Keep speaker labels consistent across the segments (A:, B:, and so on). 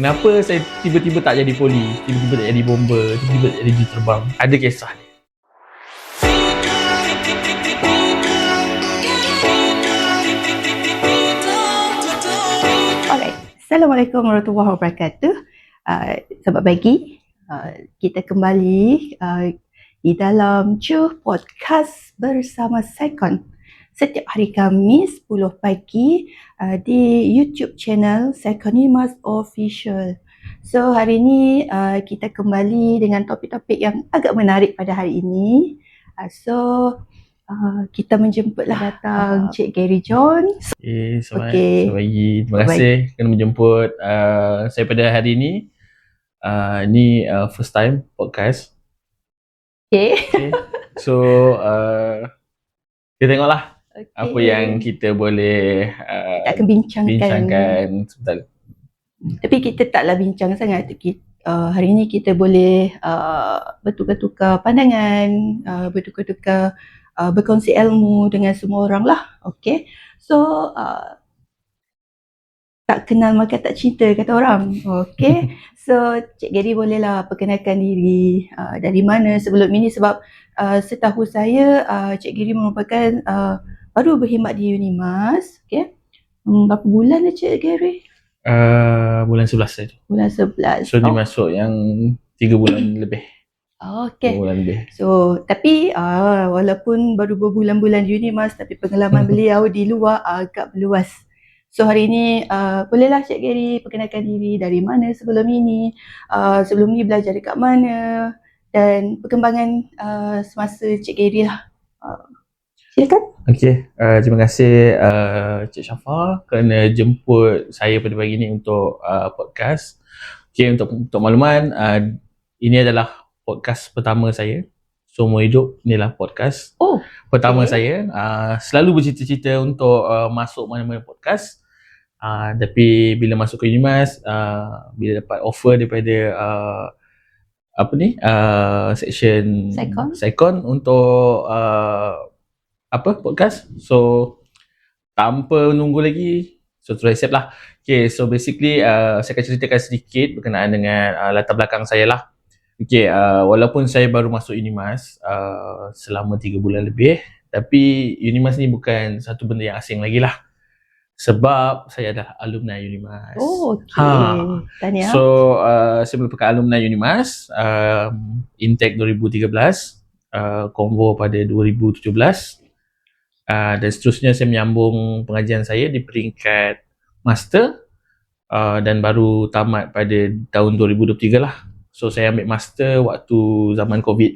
A: Kenapa saya tiba-tiba tak jadi poli, tiba-tiba tak jadi bomber, tiba-tiba tak jadi terbang? Ada kisah dia.
B: Alright, Assalamualaikum warahmatullahi wabarakatuh. Selamat pagi. Kita kembali di dalam Cuh Podcast bersama Saikon setiap hari Khamis 10 pagi di YouTube channel Saikonimas Official. So hari ini kita kembali dengan topik-topik yang agak menarik pada hari ini. Kita menjemputlah datang Cik Gary John.
A: Selamat pagi. Terima kasih kerana menjemput saya pada hari ini. Ini first time podcast. Okay. So kita tengoklah apa yang kita boleh
B: kita akan bincangkan
A: sebentar.
B: Tapi kita taklah bincang sangat. Hari ini kita boleh bertukar-tukar pandangan, bertukar-tukar berkongsi ilmu dengan semua orang lah. Okay. So tak kenal maka tak cinta kata orang. Okay. So Cik Gary bolehlah perkenalkan diri dari mana sebelum ini, sebab setahu saya Cik Gary merupakan baru berkhidmat di Unimas. Okay. Berapa bulan dah Cik Gary?
A: Bulan 11 saja.
B: Bulan 11.
A: So ni masuk yang 3 bulan lebih.
B: Okay.
A: 3 bulan lebih.
B: So tapi walaupun baru berbulan-bulan di Unimas, tapi pengalaman beliau di luar agak meluas. So hari ini bolehlah Cik Gary perkenalkan diri, dari mana sebelum ini, sebelum ni belajar dekat mana, dan perkembangan semasa Cik Gary lah. Silakan.
A: Okey, terima kasih Cik Syafa kerana jemput saya pada pagi ni untuk podcast. Okey, untuk makluman, ini adalah podcast pertama saya. Seumur hidup inilah podcast pertama saya. Selalu bercita-cita untuk masuk mana-mana podcast. Tapi bila masuk ke Unimas, bila dapat offer daripada section Saikon untuk podcast, so tanpa menunggu lagi, so terus accept lah. Okay, so basically saya akan ceritakan sedikit berkenaan dengan latar belakang saya lah. Okay, walaupun saya baru masuk Unimas selama 3 bulan lebih, tapi Unimas ni bukan satu benda yang asing lagi lah, sebab saya adalah alumni Unimas.
B: Tahniah.
A: So saya merupakan alumni Unimas, intake 2013, konvo pada 2017. Dan seterusnya saya menyambung pengajian saya di peringkat master, dan baru tamat pada tahun 2023 lah. So saya ambil master waktu zaman COVID.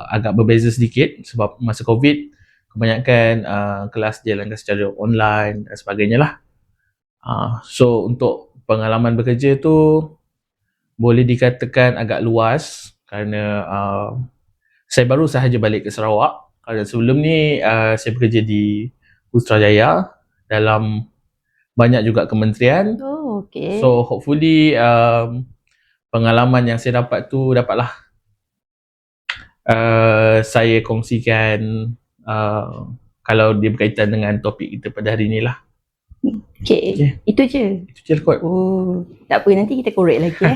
A: Agak berbeza sedikit sebab masa COVID kebanyakan kelas dijalankan secara online dan sebagainya lah. So untuk pengalaman bekerja tu boleh dikatakan agak luas kerana saya baru sahaja balik ke Sarawak. Sebelum ni saya bekerja di Putrajaya dalam banyak juga kementerian. So hopefully pengalaman yang saya dapat tu dapatlah saya kongsikan kalau dia berkaitan dengan topik kita pada hari ni lah.
B: Okay. Itu je
A: kot.
B: Tak apa, nanti kita korek lagi.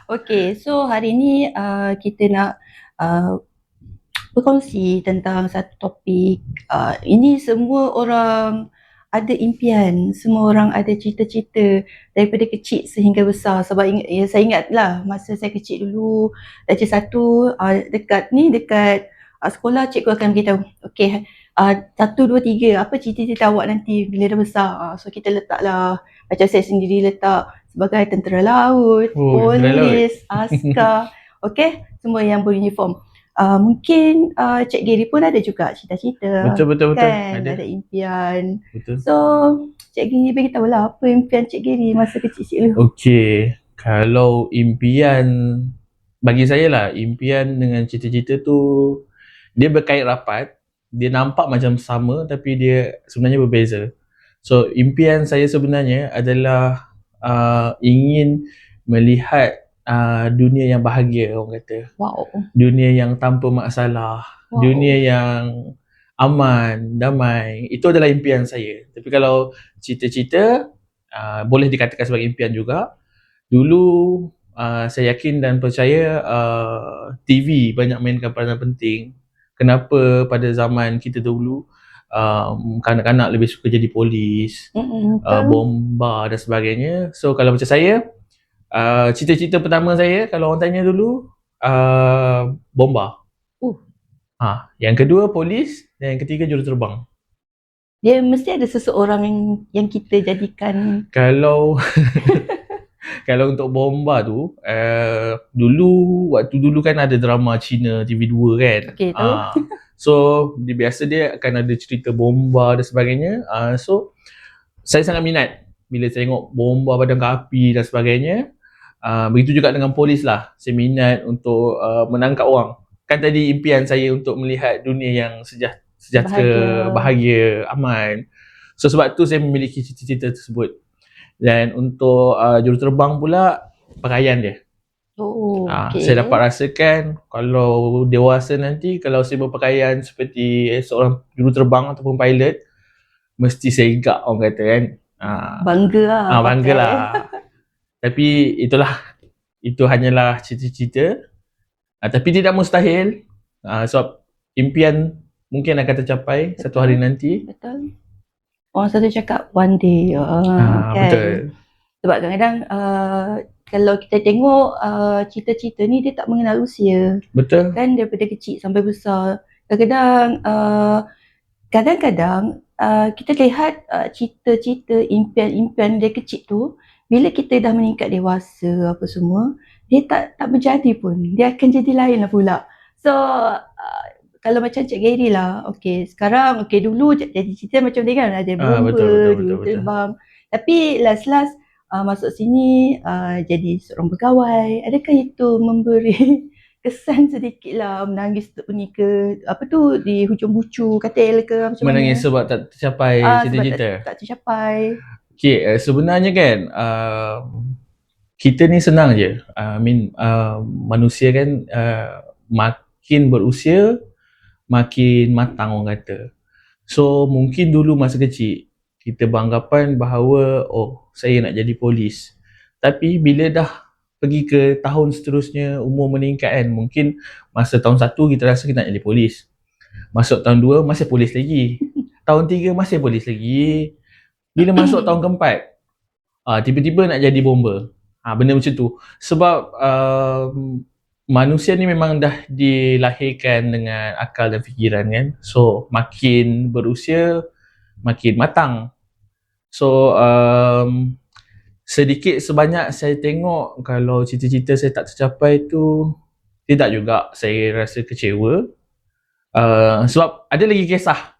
B: Okay, so hari ni kita nak berkongsi tentang satu topik. Ini semua orang ada impian, semua orang ada cita-cita daripada kecil sehingga besar. Sebab saya ingat lah masa saya kecil dulu, darjah 1, dekat sekolah, cikgu akan beritahu, okay, 1, 2, 3, apa cita-cita awak nanti bila dah besar. So kita letaklah, macam saya sendiri letak sebagai tentera laut, polis, askar, okay, semua yang beruniform. Mungkin Cik Gary pun ada juga cita-cita.
A: Betul.
B: Kan? Ada impian.
A: Betul.
B: So Cik Gary beritahu lah apa impian Cik Gary masa kecil dulu.
A: Okey, kalau impian bagi saya lah, impian dengan cita-cita tu dia berkait rapat. Dia nampak macam sama tapi dia sebenarnya berbeza. So impian saya sebenarnya adalah ingin melihat dunia yang bahagia, orang kata. Dunia yang tanpa masalah, dunia yang aman, damai. Itu adalah impian saya. Tapi kalau cita-cita, boleh dikatakan sebagai impian juga. Dulu saya yakin dan percaya TV banyak mainkan peranan penting. Kenapa pada zaman kita dulu kanak-kanak lebih suka jadi polis,
B: Betul.
A: bomba dan sebagainya. So kalau macam saya, cita-cita pertama saya kalau orang tanya dulu, bomba. Yang kedua polis dan yang ketiga juruterbang.
B: Dia mesti ada seseorang yang kita jadikan.
A: Kalau kalau untuk bomba tu, waktu dulu kan ada drama Cina TV2 kan.
B: Okey, tahu.
A: So biasa dia akan ada cerita bomba dan sebagainya. So saya sangat minat bila tengok bomba padam api dan sebagainya. Begitu juga dengan polis lah. Saya minat untuk menangkap orang. Kan tadi impian saya untuk melihat dunia yang sejahtera, bahagia, aman. So sebab tu saya memiliki cita-cita tersebut. Dan untuk juruterbang pula, pakaian dia.
B: Okay.
A: Saya dapat rasakan kalau dewasa nanti, kalau saya berpakaian seperti seorang juruterbang ataupun pilot, mesti saya gak orang kata kan.
B: Bangga lah.
A: Bangga lah. Tapi itulah, itu hanyalah cita-cita. Tapi tidak mustahil. Sebab impian mungkin akan tercapai satu hari nanti.
B: Betul. Orang selalu cakap one day. Kan?
A: Betul.
B: Sebab kadang-kadang kalau kita tengok cita-cita ni dia tak mengenal usia.
A: Betul.
B: Kan daripada kecil sampai besar. Kadang-kadang kita lihat cita-cita, impian-impian dari kecil tu, bila kita dah meningkat dewasa apa semua, dia tak menjadi pun. Dia akan jadi lain lah pula. So kalau macam Cik Gary lah, sekarang dulu jadi cerita macam dia kan, ada bomba, terbang. Tapi last masuk sini jadi seorang pegawai. Adakah itu memberi kesan sedikit lah, menangis ni ke di hujung bucu katil ke macam mana?
A: Menangis sebab tak tercapai cita-cita.
B: Tak tercapai.
A: Sebenarnya kan kita ni senang je. Manusia kan makin berusia makin matang orang kata. So mungkin dulu masa kecil kita beranggapan bahawa saya nak jadi polis. Tapi bila dah pergi ke tahun seterusnya, umur meningkat kan, mungkin masa tahun 1 kita rasa kita nak jadi polis. Masuk tahun 2 masih polis lagi. Tahun 3 masih polis lagi. Bila masuk tahun keempat, tiba-tiba nak jadi bomba. Benda macam tu. Sebab manusia ni memang dah dilahirkan dengan akal dan fikiran kan. So makin berusia makin matang. So sedikit sebanyak saya tengok kalau cita-cita saya tak tercapai tu, tidak juga saya rasa kecewa. Sebab ada lagi kisah.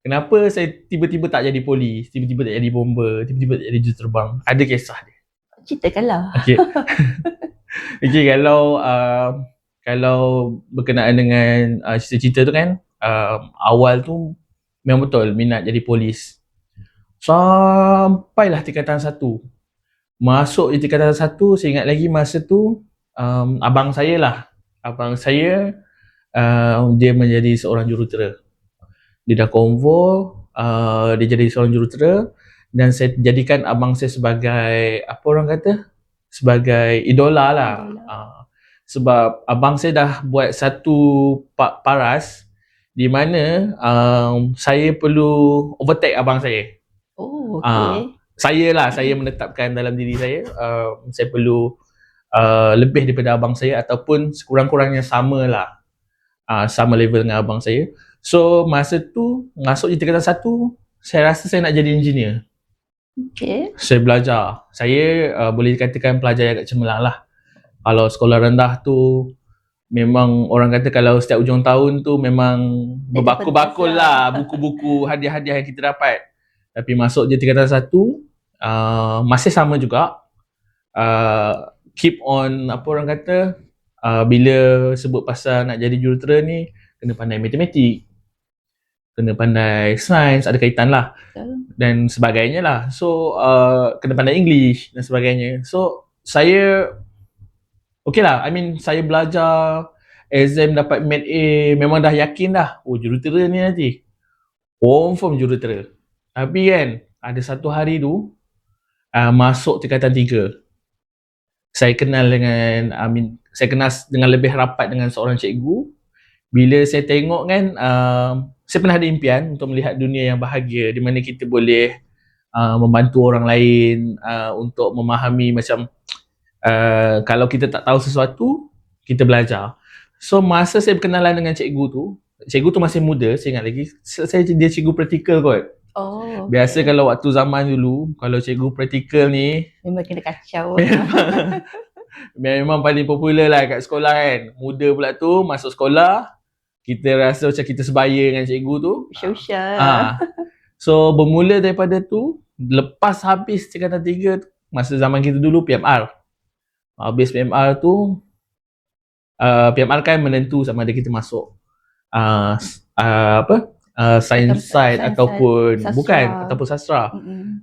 A: Kenapa saya tiba-tiba tak jadi polis, tiba-tiba tak jadi bomba, tiba-tiba tak jadi juruterbang. Ada kisah dia.
B: Ceritakanlah.
A: Kalau berkenaan dengan cita-cita tu kan, awal tu memang betul minat jadi polis. Sampailah tingkatan 1. Masuk di tingkatan 1, saya ingat lagi masa tu abang saya dia menjadi seorang jurutera. Dia dah konvo, dia jadi seorang jurutera dan saya jadikan abang saya sebagai sebagai idola lah. Sebab abang saya dah buat satu paras di mana saya perlu overtake abang saya. Saya menetapkan dalam diri saya, saya perlu lebih daripada abang saya ataupun sekurang-kurangnya sama level dengan abang saya. So masa tu masuk di tingkatan 1, saya rasa saya nak jadi engineer. Saya belajar. Saya boleh dikatakan pelajar yang agak cemerlang lah. Kalau sekolah rendah tu memang orang kata kalau setiap hujung tahun tu memang berbakul-bakul lah buku-buku hadiah-hadiah yang kita dapat. Tapi masuk je tingkatan 1, masih sama juga. Keep on bila sebut pasal nak jadi jurutera ni, kena pandai matematik, kena pandai sains, ada kaitan lah dan sebagainya lah. So kena pandai English dan sebagainya. So saya saya belajar, exam dapat mat A, memang dah yakin dah jurutera ni nanti confirm jurutera. Tapi kan ada satu hari tu masuk tingkatan 3. Saya kenal dengan saya kenal dengan lebih rapat dengan seorang cikgu. Bila saya tengok kan, saya pernah ada impian untuk melihat dunia yang bahagia di mana kita boleh membantu orang lain untuk memahami macam kalau kita tak tahu sesuatu, kita belajar. So masa saya berkenalan dengan cikgu tu masih muda, saya ingat lagi. Dia cikgu praktikal kot.
B: Oh,
A: Biasa kalau waktu zaman dulu, kalau cikgu praktikal ni
B: memang kena kacau.
A: memang paling popular lah kat sekolah kan. Muda pula tu, masuk sekolah, kita rasa macam kita sebaya dengan cikgu tu.
B: Usha-usha.
A: So bermula daripada tu, lepas habis tingkatan 3 tu, masa zaman kita dulu PMR. Habis PMR tu, PMR kan menentu sama ada kita masuk science side ataupun
B: sastra.
A: bukan, ataupun sastra.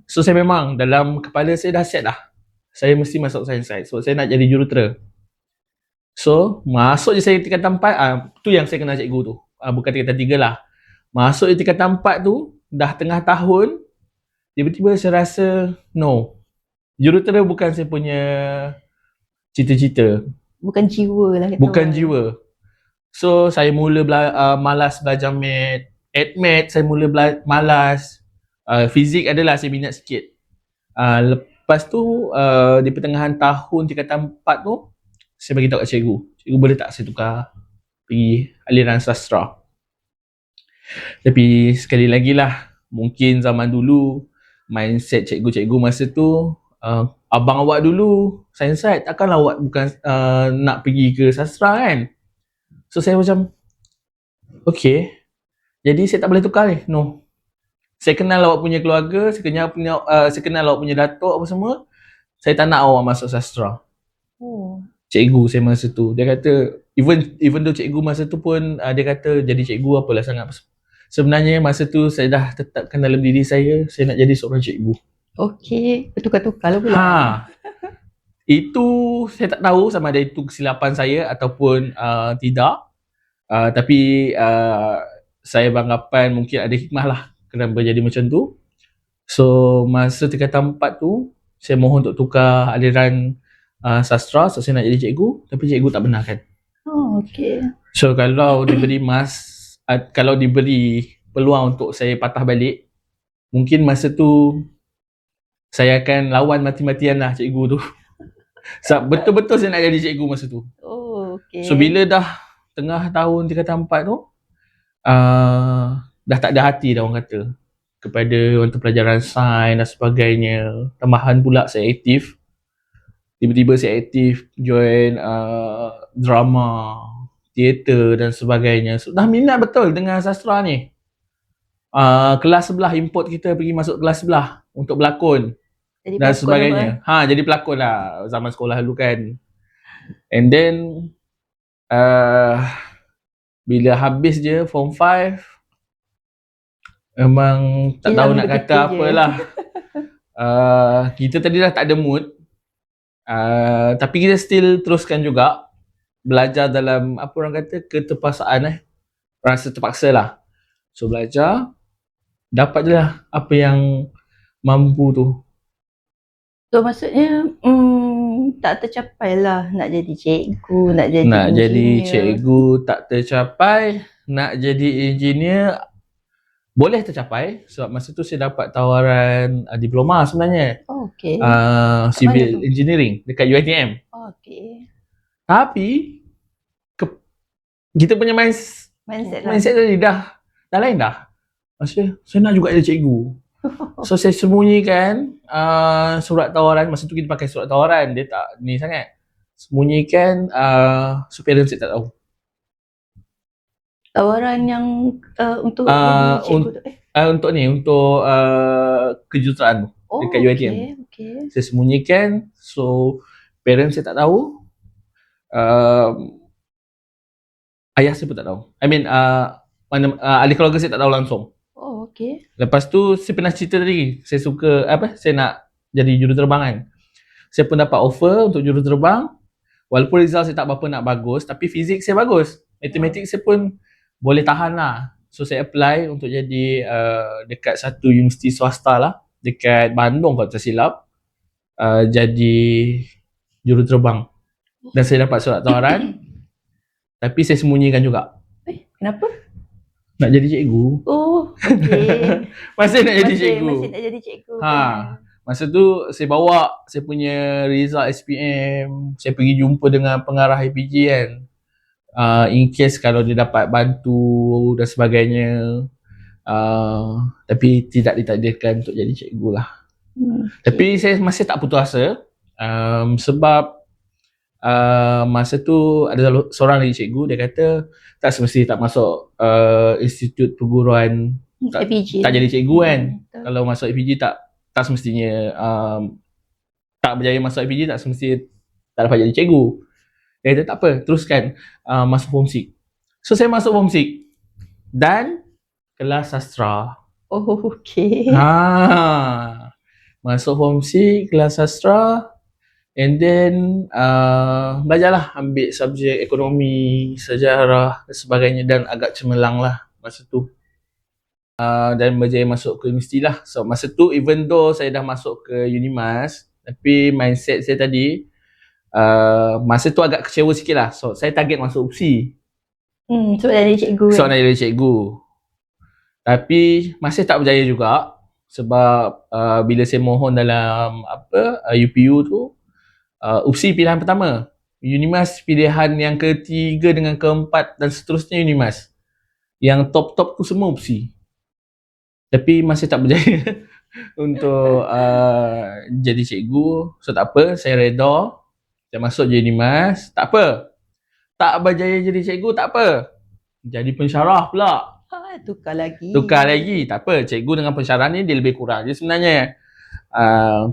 A: So saya memang dalam kepala saya dah set dah, saya mesti masuk science side. So saya nak jadi jurutera. So masuk je saya tingkatan 4, tu yang saya kenal cikgu tu, bukan tingkatan 3 lah. Masuk je tingkatan 4 tu, dah tengah tahun, tiba-tiba saya rasa no, jurutera bukan saya punya cita-cita.
B: Bukan jiwa lah.
A: Bukan jiwa. So saya mula malas belajar math, saya mula malas. Fizik adalah saya minat sikit. Lepas tu di pertengahan tahun tingkatan 4 tu, saya bagi tahu kat cikgu, cikgu boleh tak saya tukar pergi aliran sastra. Tapi sekali lagi lah, mungkin zaman dulu mindset cikgu-cikgu masa tu, abang awak dulu science side, takkanlah awak bukan nak pergi ke sastra kan. So saya macam okay, jadi saya tak boleh tukar ni. No, saya kenal awak punya keluarga, saya kenal awak punya datuk apa semua, saya tak nak awak masuk sastra. Cikgu saya masa tu, dia kata even though cikgu masa tu pun dia kata jadi cikgu apalah sangat. Sebenarnya masa tu saya dah tetapkan dalam diri saya nak jadi seorang cikgu.
B: Okay, bertukar-tukar lah pula.
A: Itu saya tak tahu sama ada itu kesilapan saya ataupun tidak. Tapi saya beranggapan mungkin ada hikmah lah kenapa jadi macam tu. So masa tingkatan 4 tu, saya mohon untuk tukar aliran sastra. So saya nak jadi cikgu, tapi cikgu tak benarkan.
B: Oh, okay.
A: So kalau diberi kalau diberi peluang untuk saya patah balik, mungkin masa tu saya akan lawan mati-matian lah cikgu tu. Betul-betul saya nak jadi cikgu masa tu.
B: Oh, okay.
A: So bila dah tengah tahun tingkatan 4 tu, dah tak ada hati dah orang kata kepada untuk pelajaran sains dan sebagainya. Tambahan pula saya aktif, tiba-tiba saya aktif join drama, teater dan sebagainya. So dah minat betul dengan sastra ni. Kelas sebelah import kita pergi masuk kelas sebelah untuk berlakon
B: Jadi
A: dan
B: pelakon
A: sebagainya. Jadi pelakon lah zaman sekolah dulu kan. And then bila habis je form 5, memang tak tahu nak kata apalah. Kita tadi dah tak ada mood, tapi kita still teruskan juga belajar dalam apa orang kata keterpaksaan, rasa terpaksa lah. So belajar, dapat je lah apa yang mampu tu.
B: So maksudnya tak tercapai lah nak jadi cikgu, nak jadi
A: Nak
B: engineer.
A: jadi cikgu tak tercapai, nak jadi engineer boleh tercapai sebab masa tu saya dapat tawaran diploma sebenarnya.
B: Oh, okay.
A: Civil engineering dekat UiTM.
B: Oh, okay.
A: Tapi kita punya mindset tadi dah lain dah. Maksudnya saya nak juga jadi cikgu. So saya sembunyikan surat tawaran. Masa tu kita pakai surat tawaran, dia tak ni sangat. Sembunyikan supaya parents saya tak tahu.
B: Tawaran yang untuk jadi cikgu tu?
A: Untuk kejuruteraan dekat UiTM.
B: Okay.
A: Saya sembunyikan, so parents saya tak tahu. Ayah saya pun tak tahu. I mean ahli keluarga saya tak tahu langsung.
B: Oh, okay.
A: Lepas tu saya pernah cerita tadi, saya suka saya nak jadi juruterbangan. Saya pun dapat offer untuk juruterbang. Walaupun result saya tak berapa nak bagus, tapi fizik saya bagus. Matematik saya pun boleh tahan lah. So saya apply untuk jadi dekat satu universiti swasta lah, dekat Bandung kalau tak silap. jadi juruterbang. Dan saya dapat surat tawaran, tapi saya sembunyikan juga.
B: Kenapa?
A: Nak jadi cikgu.
B: Oh, okey.
A: Masih nak jadi cikgu.
B: Masih nak jadi cikgu.
A: Masa tu saya bawa saya punya result SPM, saya pergi jumpa dengan pengarah APG kan. In case kalau dia dapat bantu dan sebagainya. Tapi tidak ditakdirkan untuk jadi cikgu lah. Tapi saya masih tak putus asa. Sebab masa tu ada seorang lagi cikgu, dia kata tak semesti tak masuk institut perguruan
B: APG
A: tak jadi cikgu kan.
B: Betul.
A: Kalau masuk APG tak semestinya tak berjaya masuk APG tak semesti tak dapat jadi cikgu. Dia kata tak apa, teruskan masuk form 6. So saya masuk form 6 dan kelas sastra.
B: Oh, okey.
A: Masuk form 6 kelas sastra. And then belajarlah ambil subjek ekonomi, sejarah dan sebagainya, dan agak cemerlang lah masa tu. Dan berjaya masuk ke universiti lah. So masa tu even though saya dah masuk ke Unimas, tapi mindset saya tadi masa tu agak kecewa sikit lah. So saya target masuk UPSI.
B: Sebab dah jadi cikgu
A: So nak jadi cikgu. Tapi masih tak berjaya juga. Sebab bila saya mohon dalam UPU tu, UPSI pilihan pertama, Unimas pilihan yang ketiga dengan keempat dan seterusnya Unimas. Yang top-top tu semua UPSI. Tapi masih tak berjaya untuk jadi cikgu. So tak apa, saya reda. Saya masuk je Unimas. Tak apa, tak berjaya jadi cikgu, tak apa, jadi pensyarah pula.
B: Tukar lagi.
A: Tak apa, cikgu dengan pensyarah ni dia lebih kurang je sebenarnya.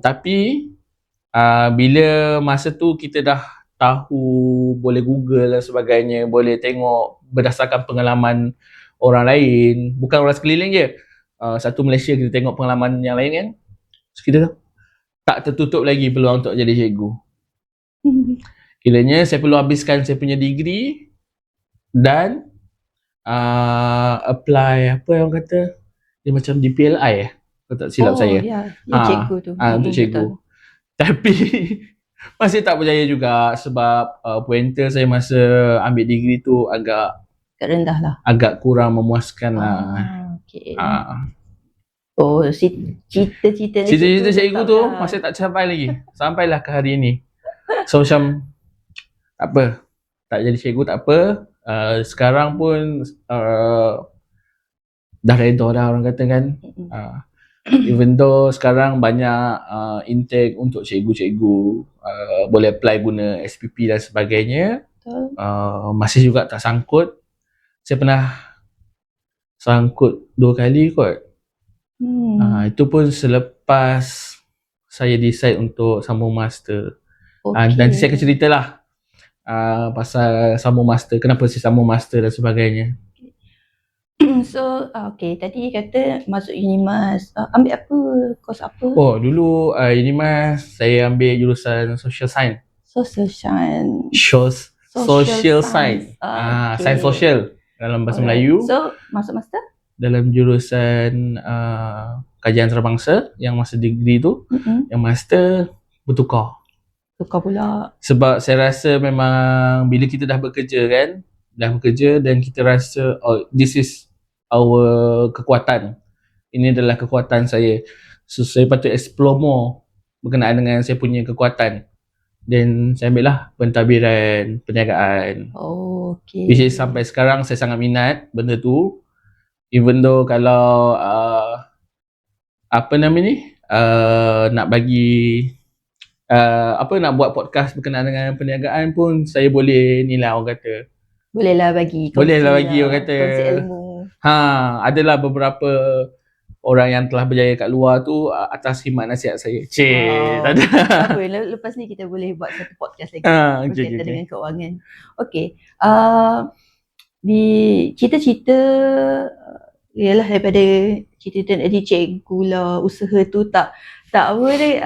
A: Tapi bila masa tu kita dah tahu, boleh Google dan sebagainya, boleh tengok berdasarkan pengalaman orang lain, bukan orang sekeliling je, satu Malaysia kita tengok pengalaman yang lain kan. So kita tak tertutup lagi peluang untuk jadi cikgu. Kiranya saya perlu habiskan saya punya degree dan apply apa yang orang kata, dia macam DPLI kalau tak silap saya.
B: Cikgu tu.
A: Untuk cikgu. Betul. Tapi masih tak berjaya juga sebab pointer saya masa ambil degree tu agak
B: rendah lah.
A: Agak kurang memuaskan lah.
B: Okay. Oh, cita-cita
A: cikgu tu masih tak capai lagi. Sampailah ke hari ni. So macam tak apa, tak jadi cikgu tak apa. Sekarang pun dah reda dah orang kata kan. Even though sekarang banyak intake untuk cikgu-cikgu, boleh apply guna SPP dan sebagainya, masih juga tak sangkut. Saya pernah sangkut 2 kali kot. Itu pun selepas saya decide untuk sambung master. Nanti saya akan ceritalah pasal sambung master, kenapa saya sambung master dan sebagainya.
B: So, tadi kata masuk Unimas, ambil apa, course apa?
A: Oh, dulu Unimas saya ambil jurusan Social Science.
B: Social
A: Science. Science Social dalam bahasa Melayu.
B: So, masuk master?
A: Dalam jurusan kajian antarabangsa yang masa degree tu. Yang master bertukar.
B: Tukar pula.
A: Sebab saya rasa memang bila kita dah bekerja kan, dan kita rasa this is our kekuatan. Ini adalah kekuatan saya. So saya patut explore more berkenaan dengan saya punya kekuatan. Dan saya ambil lah pentadbiran, perniagaan.
B: Okay.
A: Which is sampai sekarang saya sangat minat benda tu. Even though kalau nak bagi nak buat podcast berkenaan dengan perniagaan pun saya boleh ni lah orang kata.
B: Bolehlah bagi
A: orang kata.
B: Kongsi ilmu.
A: Adalah beberapa orang yang telah berjaya kat luar tu atas khidmat nasihat saya. Tak ada.
B: Tak apa, lepas ni kita boleh buat satu podcast lagi berkaitan dengan keuangan. Okey. Di cita-cita ialah daripada cita-cita nak jadi cikgu lah, usaha tu tak apa deh,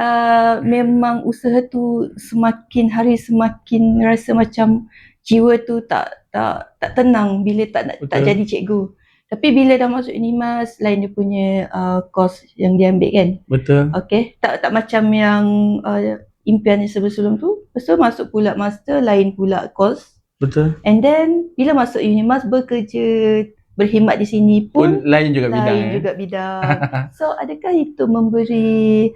B: memang usaha tu semakin hari semakin rasa macam jiwa tu tak tenang bila tak jadi cikgu. Tapi bila dah masuk UNIMAS, lain dia punya course yang dia ambil kan.
A: Betul.
B: Okay, tak macam yang impian yang sebelum tu. Lepas tu masuk pula master, lain pula course.
A: Betul.
B: And then bila masuk UNIMAS, bekerja, berkhidmat di sini pun
A: lain juga bidang.
B: Lain juga bidang. So adakah itu memberi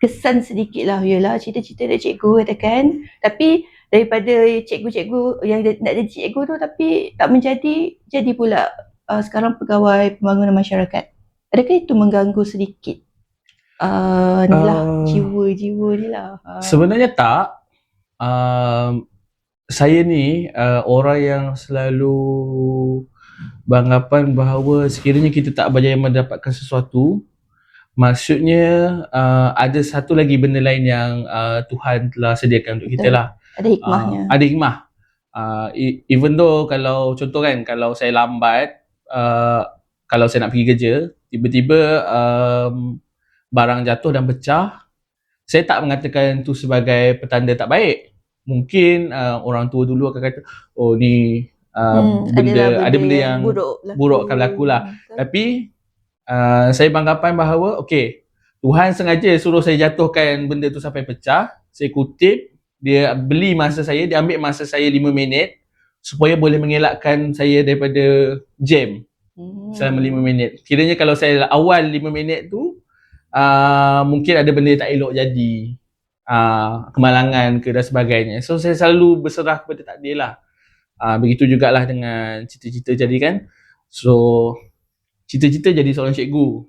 B: kesan sedikit lah, yelah cita-cita dia cikgu katakan, tapi daripada cikgu-cikgu yang nak jadi cikgu tu tapi tak menjadi, jadi pula sekarang pegawai pembangunan masyarakat. Adakah itu mengganggu sedikit ni lah, jiwa-jiwa ni lah?
A: Sebenarnya tak. Saya ni orang yang selalu beranggapan bahawa sekiranya kita tak berjaya mendapatkan sesuatu, maksudnya ada satu lagi benda lain yang Tuhan telah sediakan untuk kita lah.
B: Ada hikmahnya.
A: Ada hikmah. Even though kalau contoh kan, kalau saya lambat, kalau saya nak pergi kerja, tiba-tiba barang jatuh dan pecah, saya tak mengatakan tu sebagai petanda tak baik. Mungkin orang tua dulu akan kata, oh ni ada benda yang buruk akan berlaku lah. Tapi saya beranggapan bahawa okey, Tuhan sengaja suruh saya jatuhkan benda tu sampai pecah. Saya kutip, dia beli masa saya, dia ambil masa saya 5 minit supaya boleh mengelakkan saya daripada jam selama 5 minit. Kiranya kalau saya awal 5 minit tu, mungkin ada benda tak elok jadi, kemalangan ke dan sebagainya. So saya selalu berserah kepada takdir lah. Begitu jugalah dengan cita-cita jadi kan. So cita-cita jadi seorang cikgu,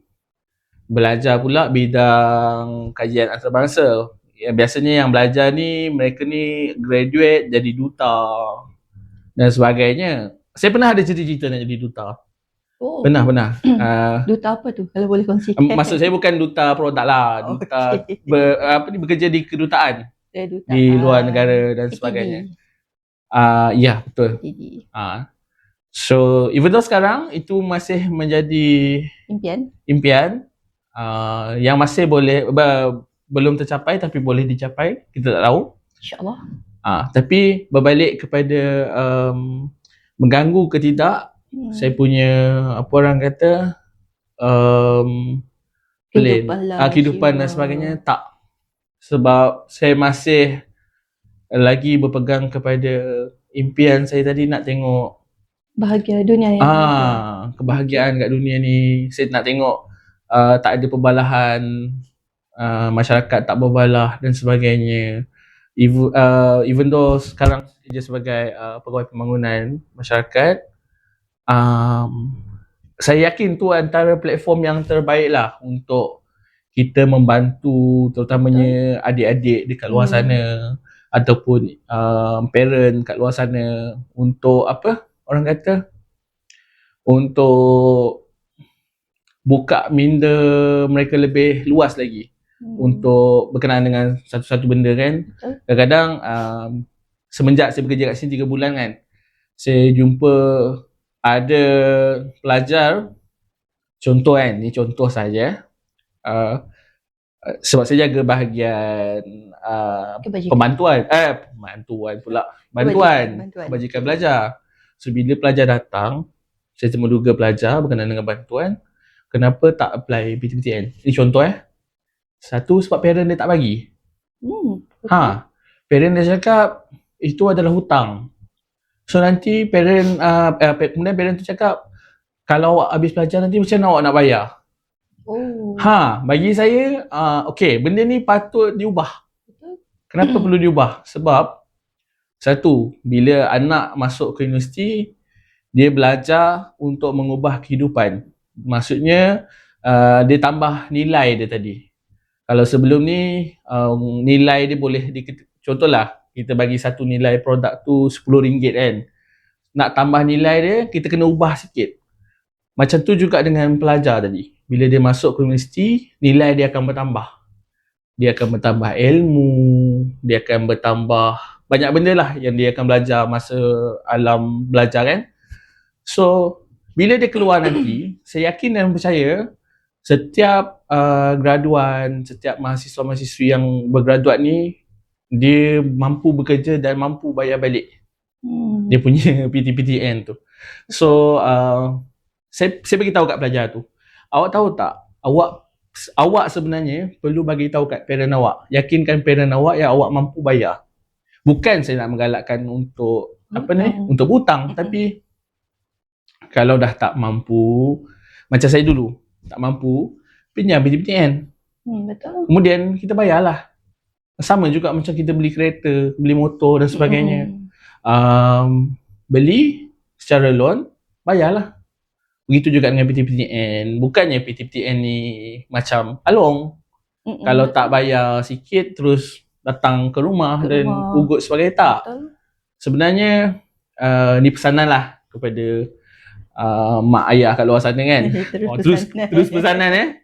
A: belajar pula bidang kajian antarabangsa. Biasanya yang belajar ni, mereka ni graduate jadi duta dan sebagainya. Saya pernah ada cita-cita nak jadi duta. Pernah.
B: Duta apa tu kalau boleh kongsikan?
A: Maksud saya bukan duta produk lah, duta bekerja di kedutaan di luar negara dan sebagainya. Ya, betul. So even though sekarang itu masih menjadi impian yang masih boleh belum tercapai tapi boleh dicapai, kita tak tahu,
B: InsyaAllah.
A: Tapi berbalik kepada mengganggu ke tidak, saya punya apa orang kata kehidupan dan sebagainya, tak. Sebab saya masih lagi berpegang kepada impian saya tadi, nak tengok
B: bahagia dunia ni.
A: Kebahagiaan kat dunia ni. Saya nak tengok tak ada perbalahan, masyarakat tak berbalah dan sebagainya. Even though sekarang kerja sebagai pegawai pembangunan masyarakat, saya yakin tu antara platform yang terbaik lah untuk kita membantu terutamanya adik-adik dekat luar sana ataupun parent kat luar sana untuk apa orang kata, untuk buka minda mereka lebih luas lagi untuk berkenaan dengan satu-satu benda kan. Kadang-kadang semenjak saya bekerja kat sini 3 bulan kan, saya jumpa ada pelajar, contoh kan, ni contoh saja, sebab saya jaga bahagian bantuan kebajikan pelajar. So bila pelajar datang, saya menduga pelajar berkenaan dengan bantuan, kenapa tak apply PTPTN? Ini contoh satu, sebab parent dia tak bagi. Parent dia cakap itu adalah hutang. So nanti kemudian parent tu cakap, kalau awak habis belajar nanti macam mana awak nak bayar? Bagi saya okey, benda ni patut diubah. Kenapa perlu diubah? Sebab satu, bila anak masuk ke universiti, dia belajar untuk mengubah kehidupan. Maksudnya dia tambah nilai dia tadi. Kalau sebelum ni nilai dia boleh contohlah kita bagi satu nilai produk tu RM10 kan. Nak tambah nilai dia, kita kena ubah sikit. Macam tu juga dengan pelajar tadi. Bila dia masuk ke universiti, nilai dia akan bertambah. Dia akan bertambah ilmu, dia akan bertambah banyak benda lah yang dia akan belajar masa alam belajar kan. So bila dia keluar nanti, saya yakin dan percaya setiap graduan, setiap mahasiswa-mahasiswi yang bergraduat ni, dia mampu bekerja dan mampu bayar balik. dia punya PTPTN tu. So saya bagi tahu kat pelajar tu, awak tahu tak, awak sebenarnya perlu bagi tahu kat parent awak, yakinkan parent awak yang awak mampu bayar. Bukan saya nak menggalakkan untuk untuk hutang, tapi kalau dah tak mampu, macam saya dulu tak mampu, pinjam PTPTN.
B: Betul.
A: Kemudian kita bayarlah. Sama juga macam kita beli kereta, beli motor dan sebagainya. Beli secara loan, bayarlah. Begitu juga dengan PTPTN. Bukannya PTPTN ni macam along. Kalau tak bayar sikit terus datang ke rumah dan ugut sebagai tak.
B: Betul.
A: Sebenarnya ni pesanan lah kepada mak ayah kat luar sana kan. Terus pesanan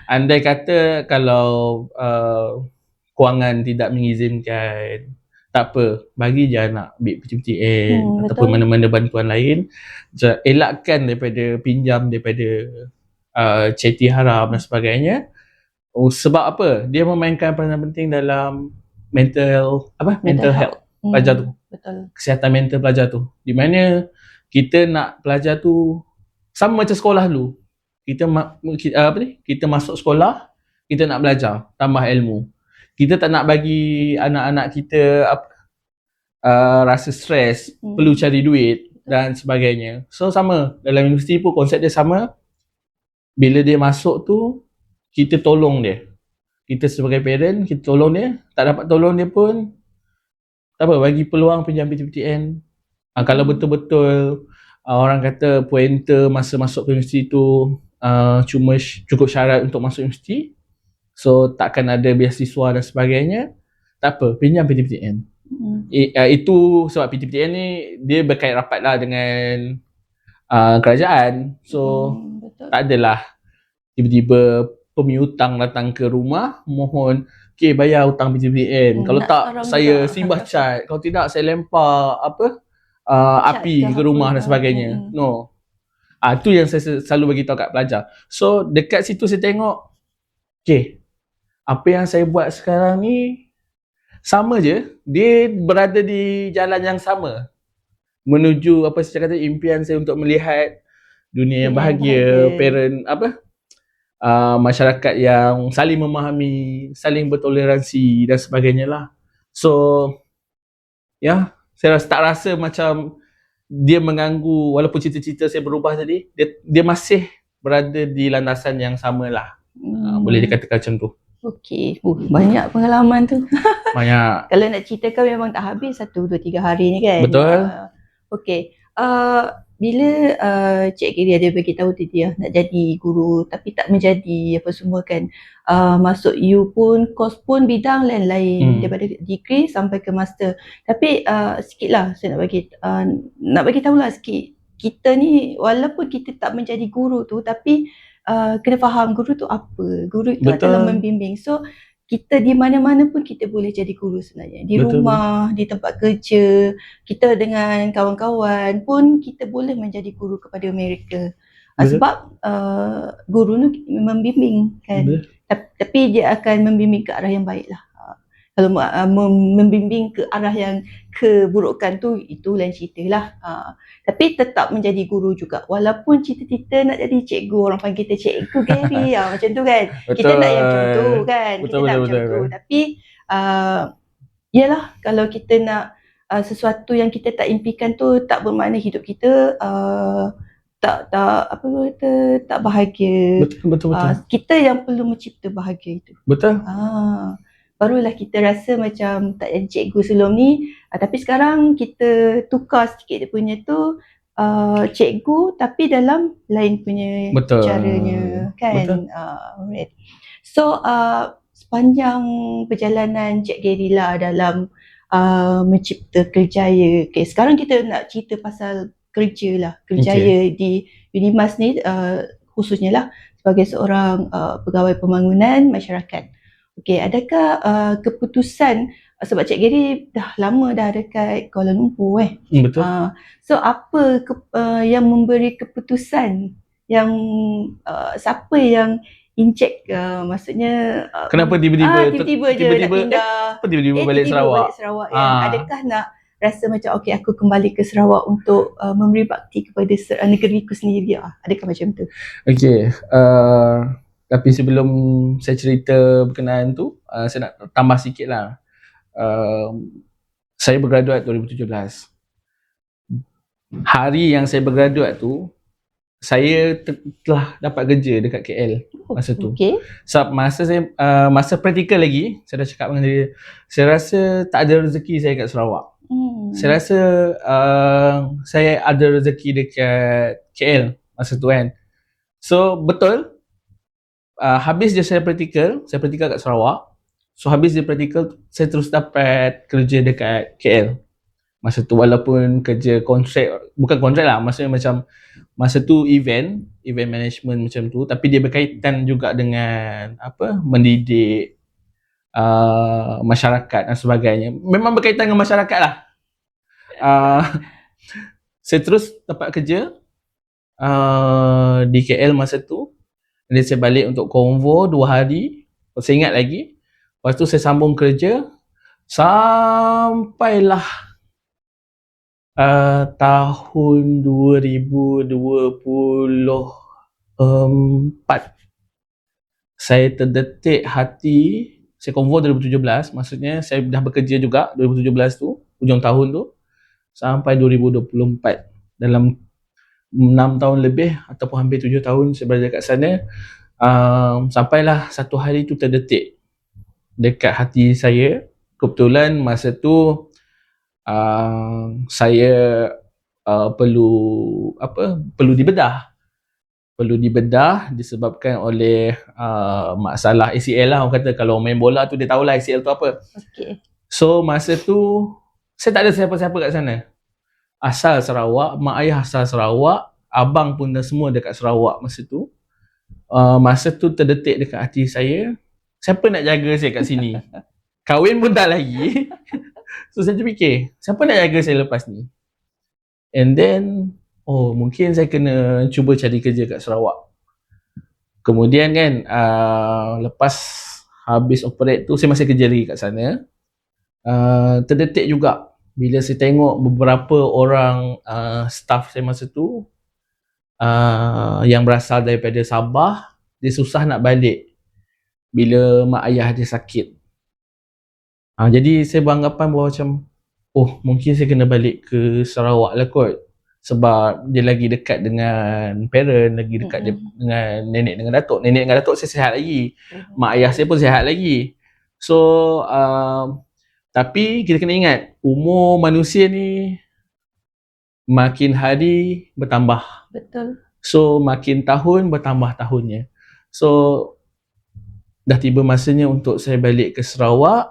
A: Andai kata kalau kewangan tidak mengizinkan, tak apa, bagi je anak ambil PTPTN ataupun mana-mana bantuan lain. Elakkan daripada pinjam daripada charity haram dan sebagainya. Sebab apa? Dia memainkan peranan penting dalam mental health pelajar tu.
B: Betul.
A: Kesihatan mental pelajar tu. Di mana kita nak pelajar tu sama macam sekolah dulu. Kita masuk sekolah, kita nak belajar, tambah ilmu. Kita tak nak bagi anak-anak kita rasa stres, perlu cari duit dan sebagainya. So sama, dalam universiti pun konsep dia sama. Bila dia masuk tu, kita tolong dia. Kita sebagai parent, kita tolong dia. Tak dapat tolong dia pun, tak apa, bagi peluang pinjam PTPTN. Kalau betul-betul orang kata pointer masa masuk ke universiti tu cuma cukup syarat untuk masuk universiti, so takkan ada beasiswa dan sebagainya, tak apa, pinjam PTPTN. Itu sebab PTPTN ni dia berkait rapat lah dengan kerajaan. So tak adalah tiba-tiba pemiutang datang ke rumah mohon, okay, bayar hutang PTPTN. Kalau tak saya simbah cat, kalau tidak saya lempar api ke rumah dan sebagainya. No. Itu yang saya selalu bagi tahu kat pelajar. So dekat situ saya tengok, okay, apa yang saya buat sekarang ni sama je, dia berada di jalan yang sama menuju apa saya kata impian saya untuk melihat dunia yang bahagia, parent masyarakat yang saling memahami, saling bertoleransi dan sebagainya lah. So saya tak rasa macam dia mengganggu, walaupun cita-cita saya berubah tadi, dia masih berada di landasan yang sama lah. Boleh dikatakan macam tu.
B: Okey, banyak pengalaman tu.
A: Banyak.
B: Kalau nak ceritakan memang tak habis 1, 2, 3 hari ni kan.
A: Betul.
B: Okey, bila Cik Giri ada bagi tahu tadi nak jadi guru tapi tak menjadi apa semua kan. Masuk U pun, course pun bidang lain-lain daripada degree sampai ke master. Tapi sikitlah saya nak bagi tahulah sikit. Kita ni walaupun kita tak menjadi guru tu, tapi kena faham guru tu apa. Guru itu adalah membimbing. So kita di mana-mana pun kita boleh jadi guru sebenarnya. Di rumah, di tempat kerja, kita dengan kawan-kawan pun kita boleh menjadi guru kepada mereka. Sebab guru ni membimbing kan. Tapi dia akan membimbing ke arah yang baik lah. Kalau membimbing ke arah yang keburukan tu, itu lain cerita lah. Tapi tetap menjadi guru juga. Walaupun cita-cita nak jadi cikgu, orang panggil kita cikgu Gary macam tu kan. Kita nak yang macam tu kan. Kita nak macam tu. Tapi yalah, kalau kita nak sesuatu yang kita tak impikan tu, tak bermakna hidup kita tak bahagia.
A: Betul.
B: Kita yang perlu mencipta bahagia itu.
A: Betul.
B: Barulah kita rasa macam tak jadi cikgu sebelum ni, tapi sekarang kita tukar sedikit dia punya tu, cikgu tapi dalam lain punya caranya kan. Right. So sepanjang perjalanan Cik Gary lah dalam mencipta kerjaya. Okay, sekarang kita nak cerita pasal kerja lah, kerjaya di Unimas ni khususnya lah sebagai seorang pegawai pembangunan masyarakat. Okey, adakah keputusan, sebab Cik Gary dah lama dah dekat Kuala Lumpur
A: Betul.
B: So apa yang memberi keputusan yang siapa yang inject maksudnya
A: kenapa tiba-tiba
B: tiba-tiba je nak pindah
A: tiba-tiba balik Sarawak?
B: Adakah nak rasa macam okay, aku kembali ke Sarawak untuk memberi bakti kepada negeriku sendiri lah. Adakah macam tu?
A: Okay, tapi sebelum saya cerita berkenaan tu, saya nak tambah sikit lah. Saya bergraduat 2017. Hari yang saya bergraduat tu, saya telah dapat kerja dekat KL masa tu.
B: Okay.
A: Sebab masa saya masa praktikal lagi, saya dah cakap dengan dia, saya rasa tak ada rezeki saya kat Sarawak. Saya rasa saya ada rezeki dekat KL masa tu kan. So betul, habis je saya praktikal kat Sarawak. So habis je praktikal, saya terus dapat kerja dekat KL masa tu, walaupun kerja kontrak, bukan kontrak lah, maksudnya macam masa tu event management macam tu, tapi dia berkaitan juga dengan mendidik masyarakat dan sebagainya. Memang berkaitan dengan masyarakat lah. Saya terus dapat kerja di KL masa tu. Jadi saya balik untuk konvo 2 hari. Saya ingat lagi. Lepas tu saya sambung kerja sampailah tahun 2024. Saya terdetik hati. Saya konvo 2017. Maksudnya saya dah bekerja juga 2017 tu, hujung tahun tu, sampai 2024. Dalam 6 tahun lebih ataupun hampir 7 tahun saya berada kat sana. Sampailah satu hari tu terdetik dekat hati saya. Kebetulan masa tu saya perlu dibedah disebabkan oleh masalah ACL lah. Orang kata kalau main bola tu dia tahulah ACL tu apa.
B: Okay.
A: So masa tu saya tak ada siapa-siapa kat sana. Asal Sarawak, mak ayah asal Sarawak, abang pun dah semua dekat Sarawak masa tu. Masa tu terdetik dekat hati saya, siapa nak jaga saya kat sini? Kahwin pun tak lagi. So saya terfikir, siapa nak jaga saya lepas ni? And then, mungkin saya kena cuba cari kerja kat Sarawak. Kemudian kan, lepas habis operate tu, saya masih kerja lagi kat sana. Terdetik juga bila saya tengok beberapa orang staff saya masa tu yang berasal daripada Sabah, dia susah nak balik bila mak ayah dia sakit. Jadi saya beranggapan bahawa macam, mungkin saya kena balik ke Sarawak lah kot, sebab dia lagi dekat dengan parent, lagi dekat dengan nenek dengan datuk. Nenek dengan datuk saya sihat lagi, mak ayah saya pun sihat lagi. So tapi kita kena ingat, umur manusia ni makin hari bertambah.
B: Betul.
A: So makin tahun bertambah tahunnya. So dah tiba masanya untuk saya balik ke Sarawak.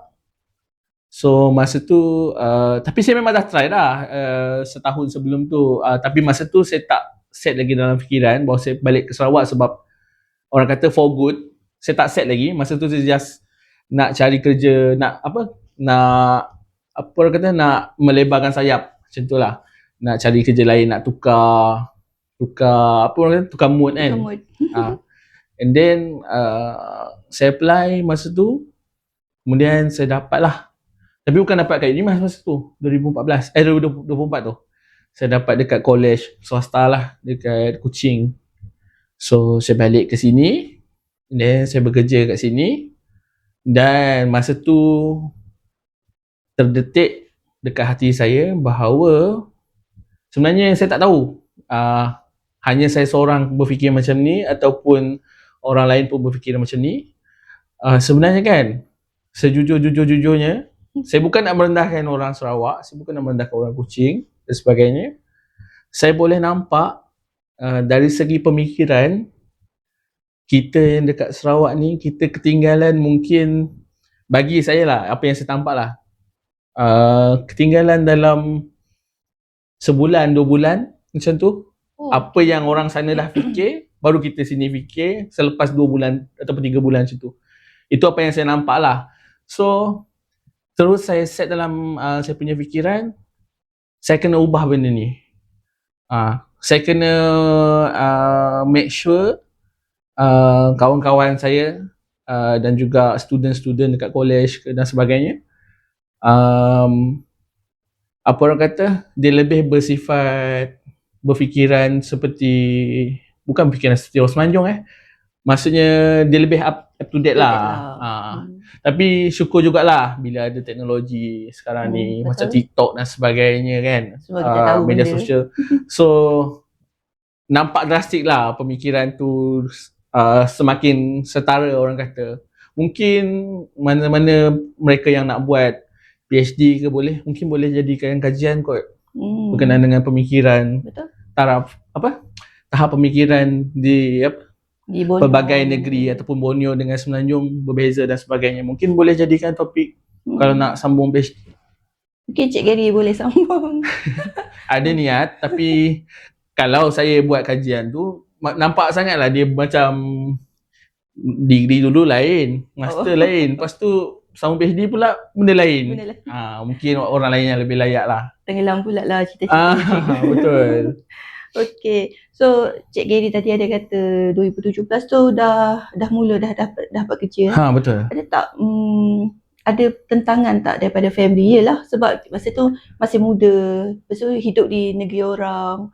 A: So masa tu tapi saya memang dah try dah setahun sebelum tu. Tapi masa tu saya tak set lagi dalam fikiran bahawa saya balik ke Sarawak sebab orang kata for good. Saya tak set lagi. Masa tu saya just nak cari kerja, nak melebarkan sayap macam tu lah. Nak cari kerja lain, nak tukar mood kan. And then saya apply masa tu, kemudian saya dapat lah. Tapi bukan dapat kat Unimas masa tu, 2024 tu. Saya dapat dekat college swasta lah, dekat Kuching. So saya balik ke sini, then saya bekerja kat sini. Dan masa tu terdetik dekat hati saya bahawa sebenarnya saya tak tahu hanya saya seorang berfikir macam ni ataupun orang lain pun berfikir macam ni. Sebenarnya kan, sejujur-jujurnya, saya bukan nak merendahkan orang Sarawak, saya bukan nak merendahkan orang Kuching dan sebagainya. Saya boleh nampak dari segi pemikiran, kita yang dekat Sarawak ni, kita ketinggalan mungkin, bagi saya lah, apa yang saya nampak lah, ketinggalan dalam sebulan, 2 bulan macam tu. Apa yang orang sana dah fikir, baru kita sini fikir selepas 2 bulan ataupun 3 bulan macam tu. Itu apa yang saya nampak lah. So terus saya set dalam saya punya fikiran, saya kena ubah benda ni. Saya kena make sure kawan-kawan saya dan juga student-student dekat college dan sebagainya, apa orang kata, dia lebih bersifat berfikiran seperti, bukan fikiran seperti orang Semenanjung maksudnya dia lebih up to date
B: Betul
A: lah.
B: lah.
A: Tapi syukur jugalah bila ada teknologi sekarang ni, macam
B: Betul.
A: TikTok dan sebagainya kan,
B: Semua kita tahu
A: media
B: benda.
A: sosial. So nampak drastik lah pemikiran tu, semakin setara orang kata. Mungkin mana-mana mereka yang nak buat PhD ke mungkin boleh jadikan kajian kot berkenaan dengan pemikiran,
B: Betul.
A: tahap pemikiran di
B: Di Borneo.
A: pelbagai negeri ataupun Borneo dengan Semenanjung berbeza dan sebagainya. Mungkin boleh jadikan topik kalau nak sambung PhD.
B: Mungkin Cik Gary boleh sambung.
A: Ada niat, tapi kalau saya buat kajian tu nampak sangatlah dia macam degree dulu lain, master lain, lepas tu sambung PhD pula benda lain.
B: Benda lain.
A: Mungkin orang lain yang lebih layak lah.
B: Tenggelam pula lah cita-cita.
A: Betul.
B: Okey. So Cik Gary tadi ada kata 2017 tu dah mula dah dapat kerja.
A: Betul.
B: Ada tak ada tentangan tak daripada family? Yelah, sebab masa tu masih muda, lepas tu hidup di negeri orang.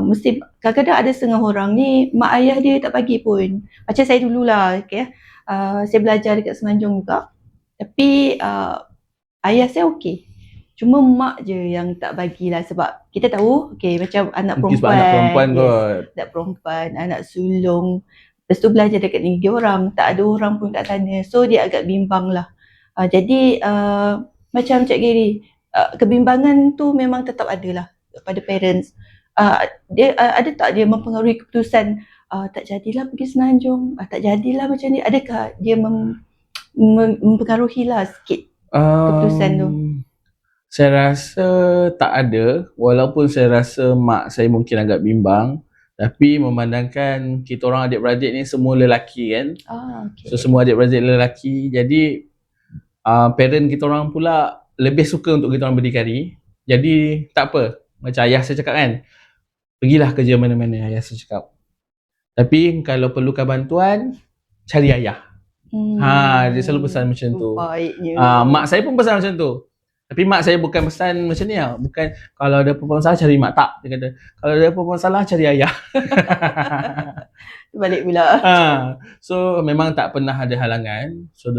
B: Mesti kadang-kadang ada setengah orang ni mak ayah dia tak bagi pun. Macam saya dululah, okay. Saya belajar dekat Semenanjung juga. Tapi ayah saya okey. Cuma mak je yang tak bagilah, sebab kita tahu okey, macam anak
A: Mungkin sebab
B: perempuan.
A: anak perempuan kot.
B: Anak perempuan, anak sulung. Lepas tu belajar dekat negeri orang, tak ada orang pun kat sana. So dia agak bimbang lah. Jadi macam Cik Gary, kebimbangan tu memang tetap ada lah pada parents. Dia ada tak dia mempengaruhi keputusan, tak jadilah pergi Semenanjung, tak jadilah macam ni? Adakah dia mempengaruhi lah sikit keputusan tu?
A: Saya rasa tak ada, walaupun saya rasa mak saya mungkin agak bimbang, tapi memandangkan kita orang adik-beradik ni semua lelaki kan.
B: Okay.
A: So semua adik-beradik lelaki, jadi parent kita orang pula lebih suka untuk kita orang berdikari. Jadi tak apa, macam ayah saya cakap kan, pergilah kerja mana-mana, ayah saya cakap. Tapi kalau perlukan bantuan, cari ayah. Dia selalu pesan macam tu.
B: Baiknya.
A: Mak saya pun pesan macam tu. Tapi mak saya bukan pesan macam ni lah. Bukan kalau ada apa-apa masalah cari mak, tak. Dia kata kalau ada apa-apa masalah cari ayah.
B: Balik pula.
A: So memang tak pernah ada halangan. So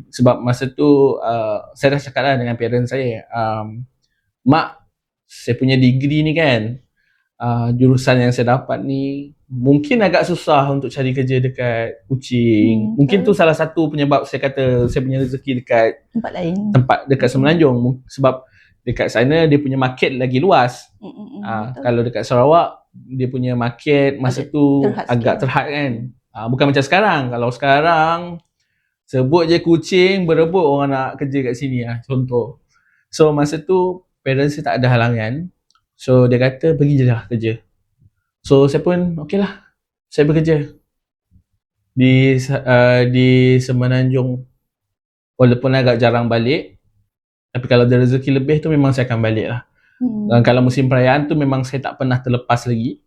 A: sebab masa tu saya dah cakap lah dengan parents saya, mak, saya punya degree ni kan, jurusan yang saya dapat ni mungkin agak susah untuk cari kerja dekat Kuching. Mungkin tu salah satu penyebab saya kata saya punya rezeki dekat
B: tempat lain,
A: tempat dekat Semenanjung. Sebab dekat sana dia punya market lagi luas. Kalau dekat Sarawak dia punya market masa tu agak terhad kan. Bukan macam sekarang. Kalau sekarang sebut je Kuching, berebut orang nak kerja kat sini lah, contoh. So masa tu parents saya tak ada halangan. So dia kata pergi je lah kerja. So saya pun okey lah, saya bekerja di Semenanjung. Walaupun agak jarang balik, tapi kalau ada rezeki lebih tu memang saya akan balik lah. Dan kalau musim perayaan tu memang saya tak pernah terlepas lagi.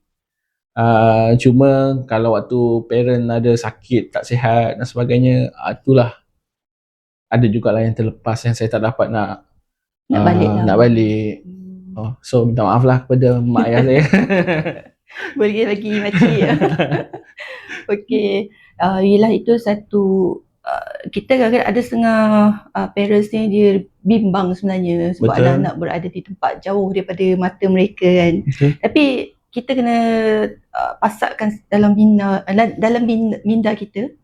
A: Cuma kalau waktu parent ada sakit, tak sihat dan sebagainya, itulah ada jugalah yang terlepas yang saya tak dapat nak balik. So minta maaf lah kepada mak ayah saya.
B: Boleh lagi makcik. Okey. Yelah, itu satu, kita kadang-kadang ada setengah parents ni dia bimbang sebenarnya sebab anak-anak berada di tempat jauh daripada mata mereka kan. Tapi kita kena pasakkan dalam minda kita,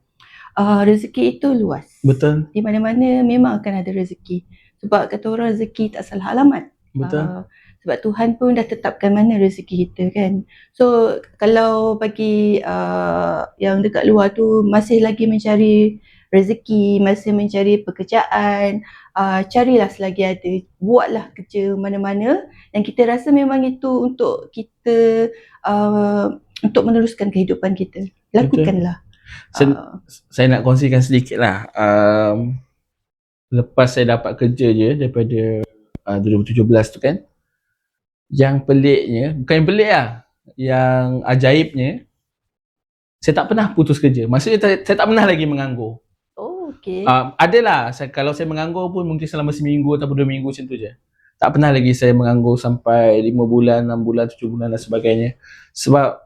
B: rezeki itu luas.
A: Betul.
B: Di mana-mana memang akan ada rezeki. Sebab kata orang rezeki tak salah alamat.
A: Betul.
B: Sebab Tuhan pun dah tetapkan mana rezeki kita kan. So kalau bagi yang dekat luar tu masih lagi mencari rezeki, masih mencari pekerjaan, carilah selagi ada, buatlah kerja mana-mana yang kita rasa memang itu untuk kita, untuk meneruskan kehidupan kita. Lakukanlah.
A: Saya nak kongsikan sedikit lah. Lepas saya dapat kerja je daripada 2017 tu kan, yang peliknya, bukan yang pelik lah, yang ajaibnya, saya tak pernah putus kerja. Maksudnya saya tak pernah lagi menganggur.
B: Okay.
A: Adalah, kalau saya menganggur pun mungkin selama seminggu atau 2 minggu macam tu je. Tak pernah lagi saya menganggur sampai 5 bulan, 6 bulan, 7 bulan dan sebagainya. Sebab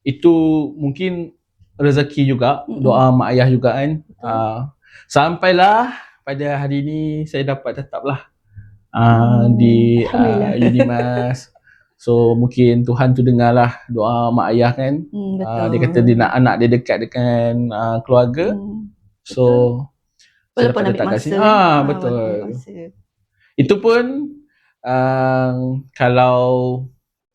A: itu mungkin rezeki juga, doa mak ayah juga kan. Sampailah pada hari ini saya dapat tetaplah di
B: Alhamdulillah.
A: Unimas. So mungkin Tuhan tu dengarlah doa mak ayah kan.
B: Betul.
A: Dia kata dia nak anak dia dekat dengan keluarga. So saya
B: Walaupun
A: dapat
B: ambil
A: letak kat
B: masa.
A: sini.
B: Walaupun
A: Betul.
B: ambil masa.
A: Itu pun kalau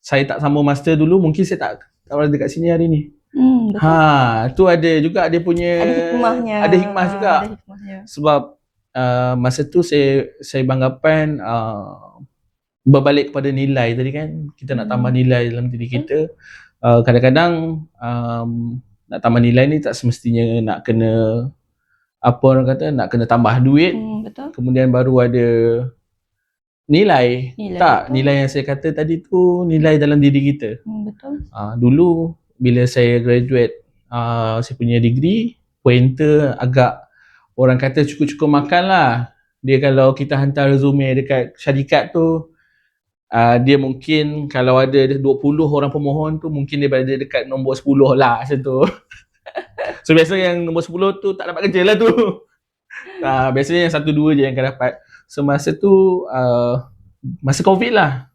A: saya tak sambung master dulu, mungkin saya tak berada dekat sini hari ni.
B: Betul.
A: Tu ada juga dia punya
B: Ada hikmahnya.
A: Ada hikmah juga.
B: Ada hikmahnya.
A: Sebab masa tu saya banggapan berbalik kepada nilai tadi kan. Kita nak tambah nilai dalam diri kita. Kadang-kadang nak tambah nilai ni tak semestinya nak kena apa orang kata, nak kena tambah duit.
B: Betul.
A: Kemudian baru ada nilai. Tak,
B: betul.
A: nilai yang saya kata tadi tu nilai dalam diri kita.
B: Betul.
A: Dulu bila saya graduate saya punya degree, pointer agak orang kata cukup-cukup makan lah. Dia kalau kita hantar resume dekat syarikat tu, dia mungkin kalau ada 20 orang pemohon tu, mungkin dia berada dekat nombor 10 lah macam tu. So biasa yang nombor 10 tu tak dapat kerja lah tu. Biasanya yang 1-2 je yang akan dapat. So masa tu masa COVID lah.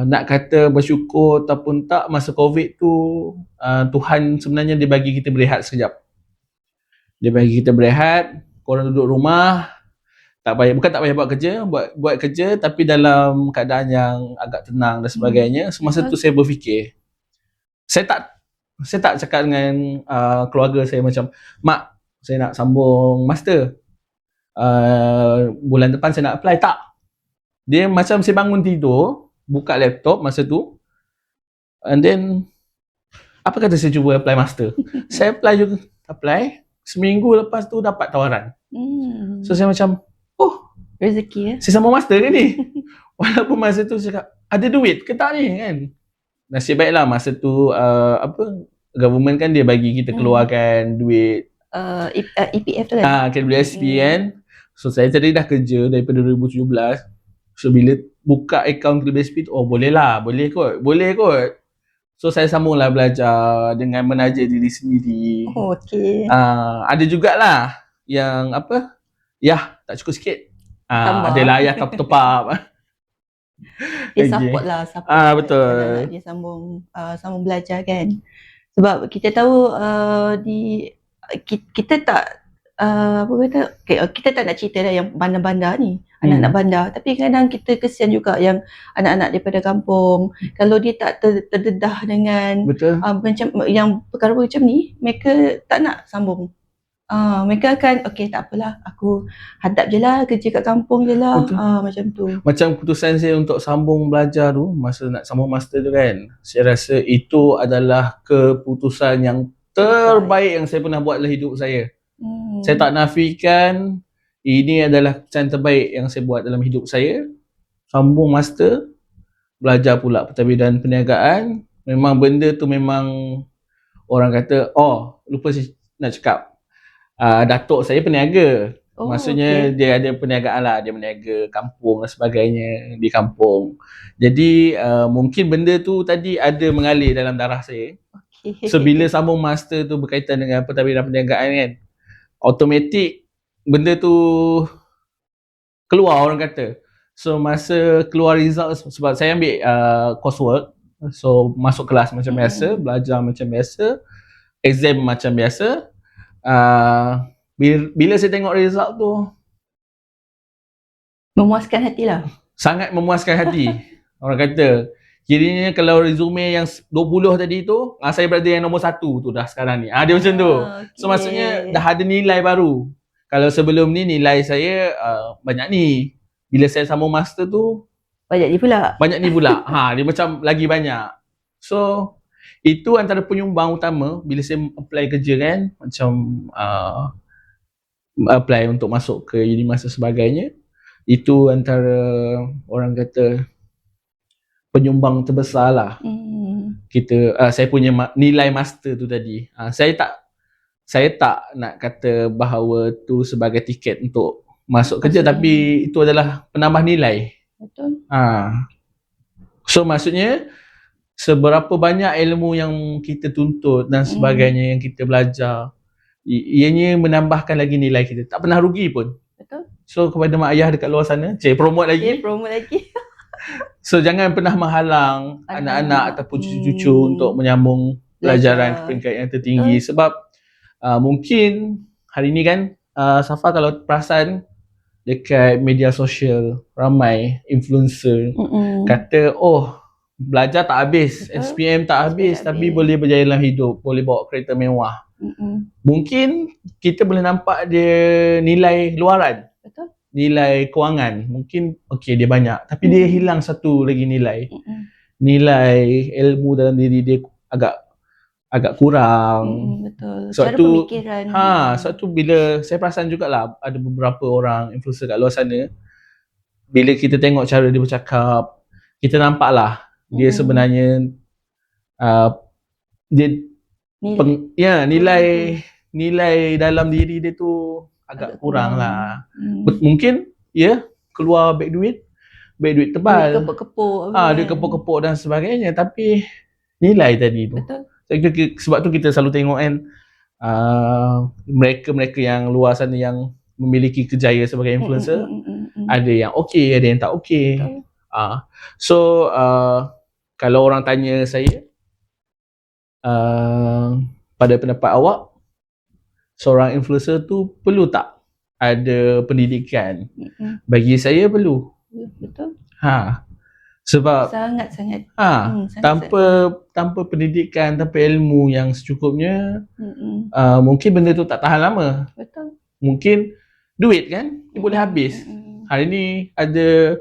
A: Nak kata bersyukur ataupun tak, masa COVID tu Tuhan sebenarnya dia bagi kita berehat sekejap. Dia bagi kita berehat, korang duduk rumah, bukan tak payah buat kerja, buat kerja tapi dalam keadaan yang agak tenang dan sebagainya. So masa tu saya berfikir, saya tak cakap dengan keluarga saya macam, mak, saya nak sambung master, bulan depan saya nak apply. Tak. Dia macam saya bangun tidur, buka laptop masa tu, and then apa kata saya cuba apply master. Saya apply, seminggu lepas tu dapat tawaran. So saya macam,
B: rezeki
A: saya sambung master ke ni? Walaupun masa tu saya cakap, ada duit ke tak ni kan? Nasib baiklah masa tu government kan dia bagi kita keluarkan duit
B: EPF tu kan?
A: KWSP kan. So saya tadi dah kerja daripada 2017. So bila buka akaun KWSP tu, boleh kot. So saya sambunglah belajar dengan menaja diri sendiri.
B: Okey.
A: Ada jugalah yang tak cukup sikit. Adalah ayah top up.
B: Dia support lah,
A: betul.
B: Dia sambung belajar kan. Sebab kita tahu kita tak kita tak nak cerita dah yang bandar-bandar ni, anak-anak bandar, tapi kadang kita kesian juga yang anak-anak daripada kampung, kalau dia tak terdedah dengan macam yang perkara macam ni, mereka tak nak sambung. Mereka akan tak apalah, aku hadap je lah, kerja kat kampung je lah. Macam tu.
A: Macam keputusan saya untuk sambung belajar tu, masa nak sambung master tu kan, saya rasa itu adalah keputusan yang terbaik yang saya pernah buat dalam hidup saya. Saya tak nafikan, ini adalah keputusan terbaik yang saya buat dalam hidup saya. Sambung master, belajar pula pentadbiran perniagaan. Memang benda tu memang orang kata, lupa saya nak cakap, datuk saya peniaga. Maksudnya dia ada perniagaan lah, dia berniaga kampung dan sebagainya di kampung. Jadi mungkin benda tu tadi ada mengalir dalam darah saya. So bila sambung master tu berkaitan dengan pentadbiran perniagaan kan, automatik benda tu keluar orang kata. So masa keluar result, sebab saya ambil coursework, so masuk kelas macam biasa, belajar macam biasa, exam macam biasa. Bila saya tengok result tu,
B: memuaskan hati lah.
A: Sangat memuaskan hati. Orang kata, kiranya kalau resume yang 20 tadi tu, saya berada yang nombor 1 tu dah sekarang ni. Dia macam tu. So maksudnya dah ada nilai baru. Kalau sebelum ni nilai saya banyak ni. Bila saya sambung master tu,
B: banyak ni pula.
A: Dia macam lagi banyak. So itu antara penyumbang utama bila saya apply kerja kan, macam apply untuk masuk ke Unimas dan sebagainya. Itu antara orang kata penyumbang terbesar lah. Saya punya nilai master tu tadi. Saya tak nak kata bahawa tu sebagai tiket untuk masuk kerja
B: Maksudnya?
A: tapi itu adalah penambah nilai.
B: Betul.
A: So maksudnya seberapa banyak ilmu yang kita tuntut dan sebagainya yang kita belajar, ianya menambahkan lagi nilai kita. Tak pernah rugi pun.
B: Betul.
A: So kepada mak ayah dekat luar sana, promote lagi.
B: Promote lagi.
A: So jangan pernah menghalang anak-anak ataupun cucu-cucu untuk menyambung pelajaran ke peringkat yang tertinggi. Sebab mungkin hari ni kan Safa kalau perasan dekat media sosial ramai influencer kata belajar tak habis, SPM tak habis, tapi boleh berjaya dalam hidup, boleh bawa kereta mewah. Mungkin kita boleh nampak dia nilai luaran, nilai kewangan, mungkin okey dia banyak, tapi dia hilang satu lagi nilai. Nilai ilmu dalam diri dia agak kurang.
B: Betul.
A: Sebab
B: Cara
A: tu,
B: pemikiran.
A: sebab tu bila saya perasan jugalah ada beberapa orang influencer kat luar sana, bila kita tengok cara dia bercakap, kita nampaklah dia sebenarnya dia nilai dalam diri dia tu agak kurang lah. Mungkin keluar beg duit tebal.
B: Dia kepuk-kepuk.
A: Dia kepuk-kepuk dan sebagainya, tapi nilai tadi tu.
B: Betul.
A: Sebab tu kita selalu tengok kan mereka-mereka yang luar sana yang memiliki kejaya sebagai influencer, ada yang okey, ada yang tak okey. So kalau orang tanya saya, pada pendapat awak, seorang influencer tu perlu tak ada pendidikan? Bagi saya perlu.
B: Betul.
A: Sebab
B: sangat-sangat
A: tanpa pendidikan, tanpa ilmu yang secukupnya, mungkin benda tu tak tahan lama.
B: Betul.
A: Mungkin duit kan, dia boleh habis. Hari ni ada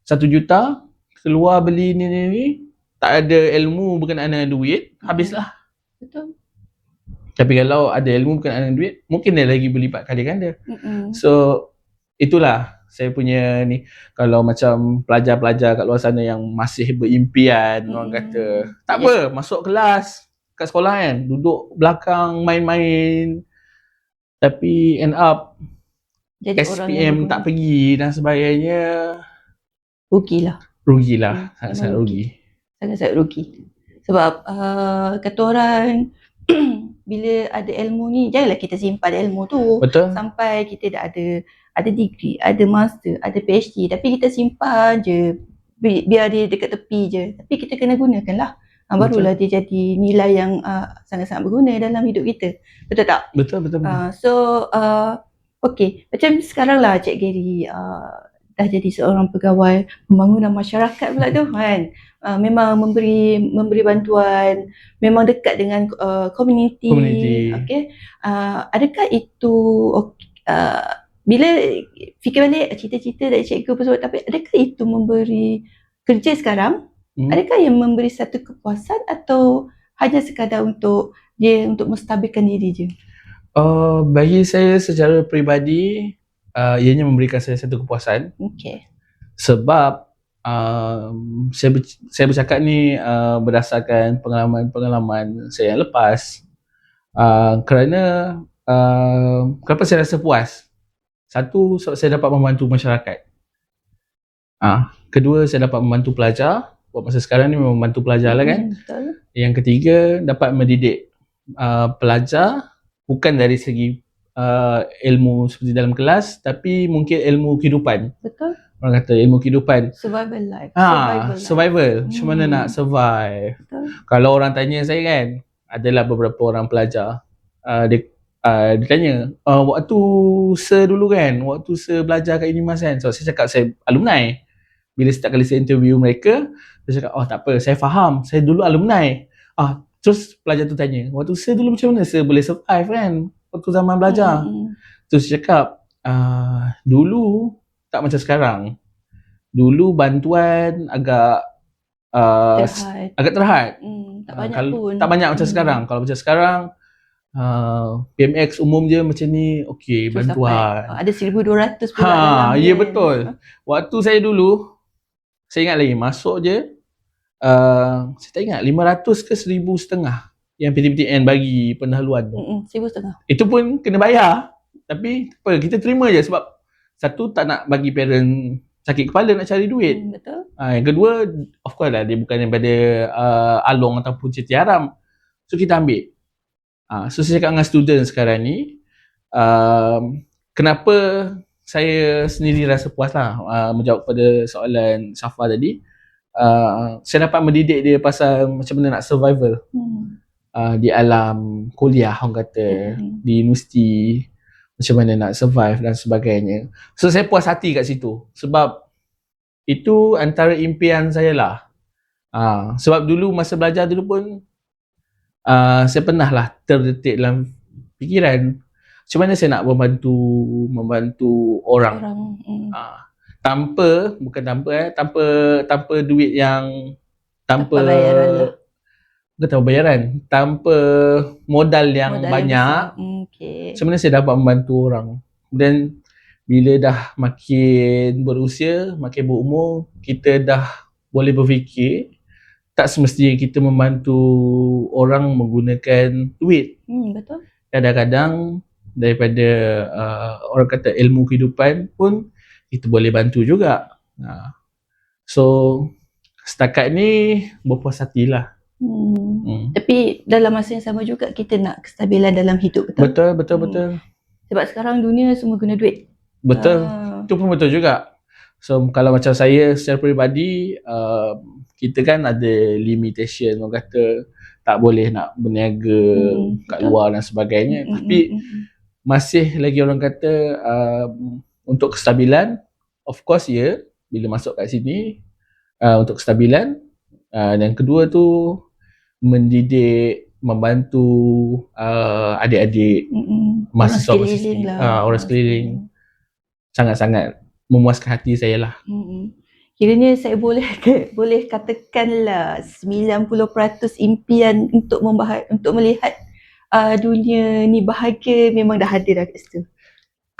A: 1 juta, keluar beli ni, tak ada ilmu berkenaan dengan duit, habislah.
B: Betul.
A: Tapi kalau ada ilmu berkenaan dengan duit, mungkin dia lagi berlipat kali ganda. So itulah saya punya ni. Kalau macam pelajar-pelajar kat luar sana yang masih berimpian, orang kata tak apa, masuk kelas kat sekolah kan, duduk belakang main-main, tapi end up
B: jadi
A: SPM tak pergi dan sebagainya, rugilah. Sangat-sangat rugi.
B: Sangat-sangat rugi. Sebab kata orang bila ada ilmu ni, janganlah kita simpan ilmu tu.
A: Betul.
B: Sampai kita dah ada degree, ada master, ada PhD, tapi kita simpan je, biar dia dekat tepi je. Tapi kita kena gunakan lah. Barulah dia jadi nilai yang sangat-sangat berguna dalam hidup kita. Betul tak?
A: Betul.
B: Okay, macam sekarang lah Cik Gary dah jadi seorang pegawai pembangunan masyarakat pula tu kan. Memang memberi bantuan, memang dekat dengan community. Okay. Adakah itu bila fikir balik cita-cita dari cikgu tersebut, tapi adakah itu memberi kerja sekarang? Adakah yang memberi satu kepuasan atau hanya sekadar untuk menstabilkan diri je?
A: Bagi saya secara peribadi, ianya memberikan saya satu kepuasan.
B: Okay.
A: Sebab saya bercakap ni berdasarkan pengalaman saya yang lepas. Kerana kenapa saya rasa puas? Satu, sebab saya dapat membantu masyarakat. Kedua, saya dapat membantu pelajar. Buat masa sekarang ni memang membantu pelajar lah kan.
B: Betul.
A: Yang ketiga, dapat mendidik pelajar bukan dari segi ilmu seperti dalam kelas, tapi mungkin ilmu kehidupan.
B: Betul.
A: Orang kata ilmu kehidupan.
B: Survival life.
A: Survival. Macam mana nak survive.
B: Betul.
A: Kalau orang tanya saya kan, adalah beberapa orang pelajar, dia tanya, waktu sir dulu kan, waktu sir belajar kat Unimas kan. So saya cakap saya alumni. Bila setiap kali saya interview mereka, saya cakap, tak apa, saya faham, saya dulu alumni. Terus pelajar tu tanya, waktu sir dulu macam mana sir boleh survive kan, waktu zaman belajar. Terus saya cakap, dulu tak macam sekarang. Dulu bantuan agak terhad.
B: Tak banyak pun.
A: Tak banyak macam sekarang. Kalau macam sekarang, PMX umum je macam ni, okey, bantuan.
B: Ada 1,200 pula.
A: Ya betul. Waktu saya dulu, saya ingat lagi, masuk je, saya tak ingat 500 ke 1,500 yang PTPTN bagi pendahuluan tu.
B: 1,500.
A: Itu pun kena bayar. Tapi apa, kita terima je sebab satu, tak nak bagi parent sakit kepala nak cari duit.
B: Betul.
A: Yang kedua, of course lah, dia bukan daripada Along ataupun Citi Haram. So kita ambil. So saya cakap dengan student sekarang ni, kenapa saya sendiri rasa puas lah menjawab pada soalan Safa tadi. Saya dapat mendidik dia pasal macam mana nak survival di alam kuliah, orang kata, di universiti, macam mana nak survive dan sebagainya. So saya puas hati kat situ sebab itu antara impian saya lah. Sebab dulu masa belajar dulu pun saya pernah lah terdetik dalam fikiran macam mana saya nak membantu orang. Tanpa duit yang tanpa
B: bayaran lah.
A: Bukan tanpa bayaran, tanpa modal yang banyak. Macam mana saya dapat membantu orang. Dan bila dah makin berusia, makin berumur, kita dah boleh berfikir tak semestinya kita membantu orang menggunakan duit.
B: Betul.
A: Kadang-kadang daripada orang kata ilmu kehidupan pun kita boleh bantu juga. So setakat ni berpuas hatilah.
B: Tapi dalam masa yang sama juga kita nak kestabilan dalam hidup, betul?
A: Betul.
B: Sebab sekarang dunia semua guna duit.
A: Betul. Itu pun betul juga. So kalau macam saya secara peribadi, kita kan ada limitation, orang kata tak boleh nak berniaga kat luar dan sebagainya. Tapi masih lagi orang kata untuk kestabilan, of course ya, bila masuk kat sini untuk kestabilan. Dan kedua tu mendidik, membantu adik-adik mahasiswa orang sekeliling. Sangat-sangat memuaskan hati saya lah.
B: Kiranya saya boleh katakanlah 90% impian untuk melihat dunia ni bahagia memang dah hadir dah kat situ.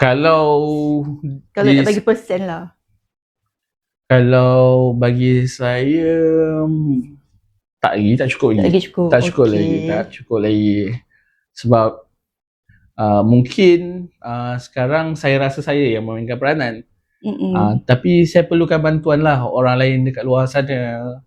B: Kalau nak bagi persen lah.
A: Kalau bagi saya tak cukup lagi. Sebab mungkin sekarang saya rasa saya yang memainkan peranan. Tapi saya perlukan bantuan lah orang lain dekat luar sana,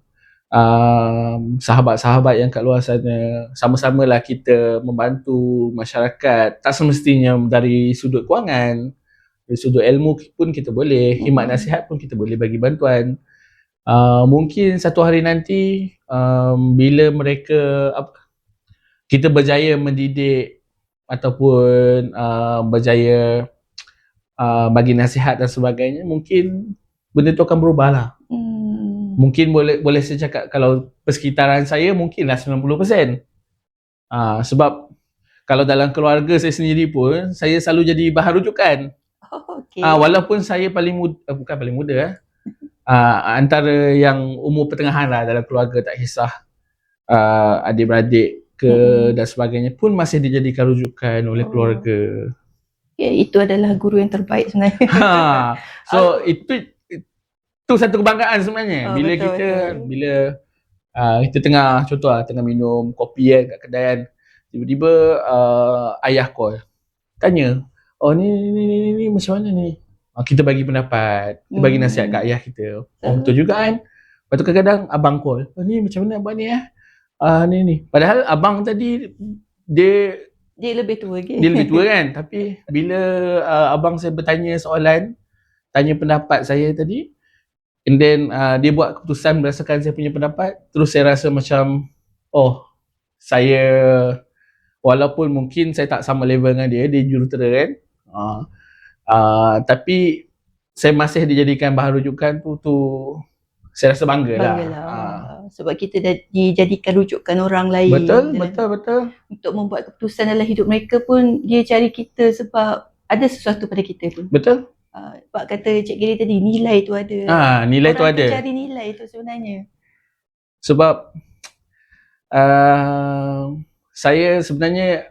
A: sahabat-sahabat yang kat luar sana. Sama-sama lah kita membantu masyarakat. Tak semestinya dari sudut kewangan, dari sudut ilmu pun kita boleh, khidmat nasihat pun kita boleh bagi bantuan. Mungkin satu hari nanti bila kita berjaya mendidik ataupun berjaya bagi nasihat dan sebagainya, mungkin benda tu akan berubah lah. Mungkin boleh saya cakap kalau persekitaran saya mungkinlah 90%. Sebab kalau dalam keluarga saya sendiri pun, saya selalu jadi bahan rujukan. Walaupun saya bukan paling muda, antara yang umur pertengahan lah dalam keluarga, tak kisah adik-beradik ke dan sebagainya, pun masih dijadikan rujukan oleh keluarga.
B: Itu adalah guru yang terbaik sebenarnya.
A: So itu satu kebanggaan sebenarnya. Bila kita tengah, contoh lah, tengah minum kopi kat kedai kan, tiba-tiba ayah call, tanya, oh ni macam mana ni? Kita bagi pendapat, kita bagi nasihat kat ayah kita. Betul juga kan. Lepas tu kadang-kadang abang call, ni macam mana abang ni ni. Padahal abang tadi dia
B: lebih tua ke?
A: Dia lebih tua kan. Tapi bila abang saya bertanya soalan, tanya pendapat saya tadi, and then dia buat keputusan berdasarkan saya punya pendapat, terus saya rasa macam, saya, walaupun mungkin saya tak sama level dengan dia jurutera kan, tapi saya masih dijadikan bahan rujukan tu saya rasa bangga lah.
B: Sebab kita dah dijadikan rujukan orang lain.
A: Betul.
B: Untuk membuat keputusan dalam hidup mereka pun, dia cari kita sebab ada sesuatu pada kita pun.
A: Betul.
B: Pak kata Cik Giri tadi, nilai tu ada.
A: Nilai tu ada.
B: Orang cari nilai tu sebenarnya.
A: Sebab saya sebenarnya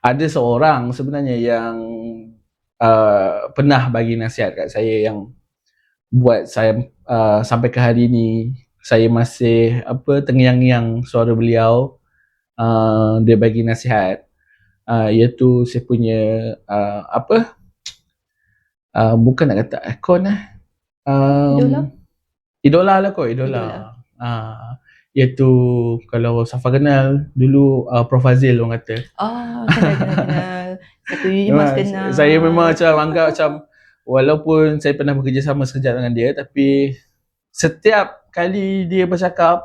A: ada seorang sebenarnya yang pernah bagi nasihat kat saya yang buat saya sampai ke hari ini saya masih terngiang-ngiang suara beliau. Dia bagi nasihat, iaitu saya punya bukan nak kata ikon
B: Idola?
A: Idola lah kot,
B: Idola.
A: iaitu kalau Safa kenal dulu Prof Fazil orang kata.
B: Kenal. Satu Unimas kenal.
A: Saya memang macam anggap macam walaupun saya pernah bekerjasama sekejap dengan dia, tapi setiap kali dia bercakap,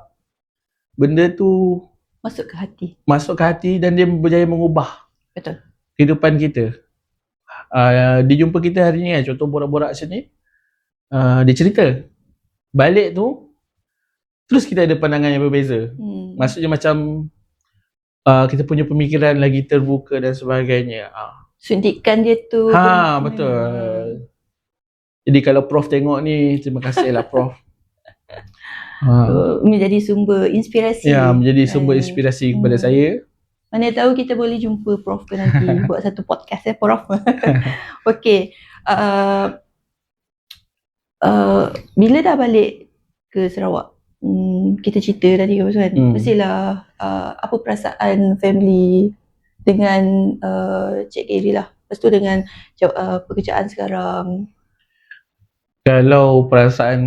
A: benda tu
B: Masuk ke hati.
A: dan dia berjaya mengubah
B: Betul.
A: kehidupan kita. Dia jumpa kita hari ni kan, contoh borak-borak macam ni, dia cerita. Balik tu, terus kita ada pandangan yang berbeza. Maksudnya macam kita punya pemikiran lagi terbuka dan sebagainya.
B: Suntikan dia tu.
A: Betul. Jadi kalau Prof tengok ni, terima kasih lah Prof.
B: Menjadi sumber inspirasi.
A: Ya, menjadi sumber inspirasi kepada saya.
B: Mana tahu kita boleh jumpa Prof ke nanti buat satu podcast Prof. Okey. Bila dah balik ke Sarawak, kita cerita tadi kan, mestilah apa perasaan family dengan Cik Gary lah. Lepas tu dengan pekerjaan sekarang.
A: Kalau perasaan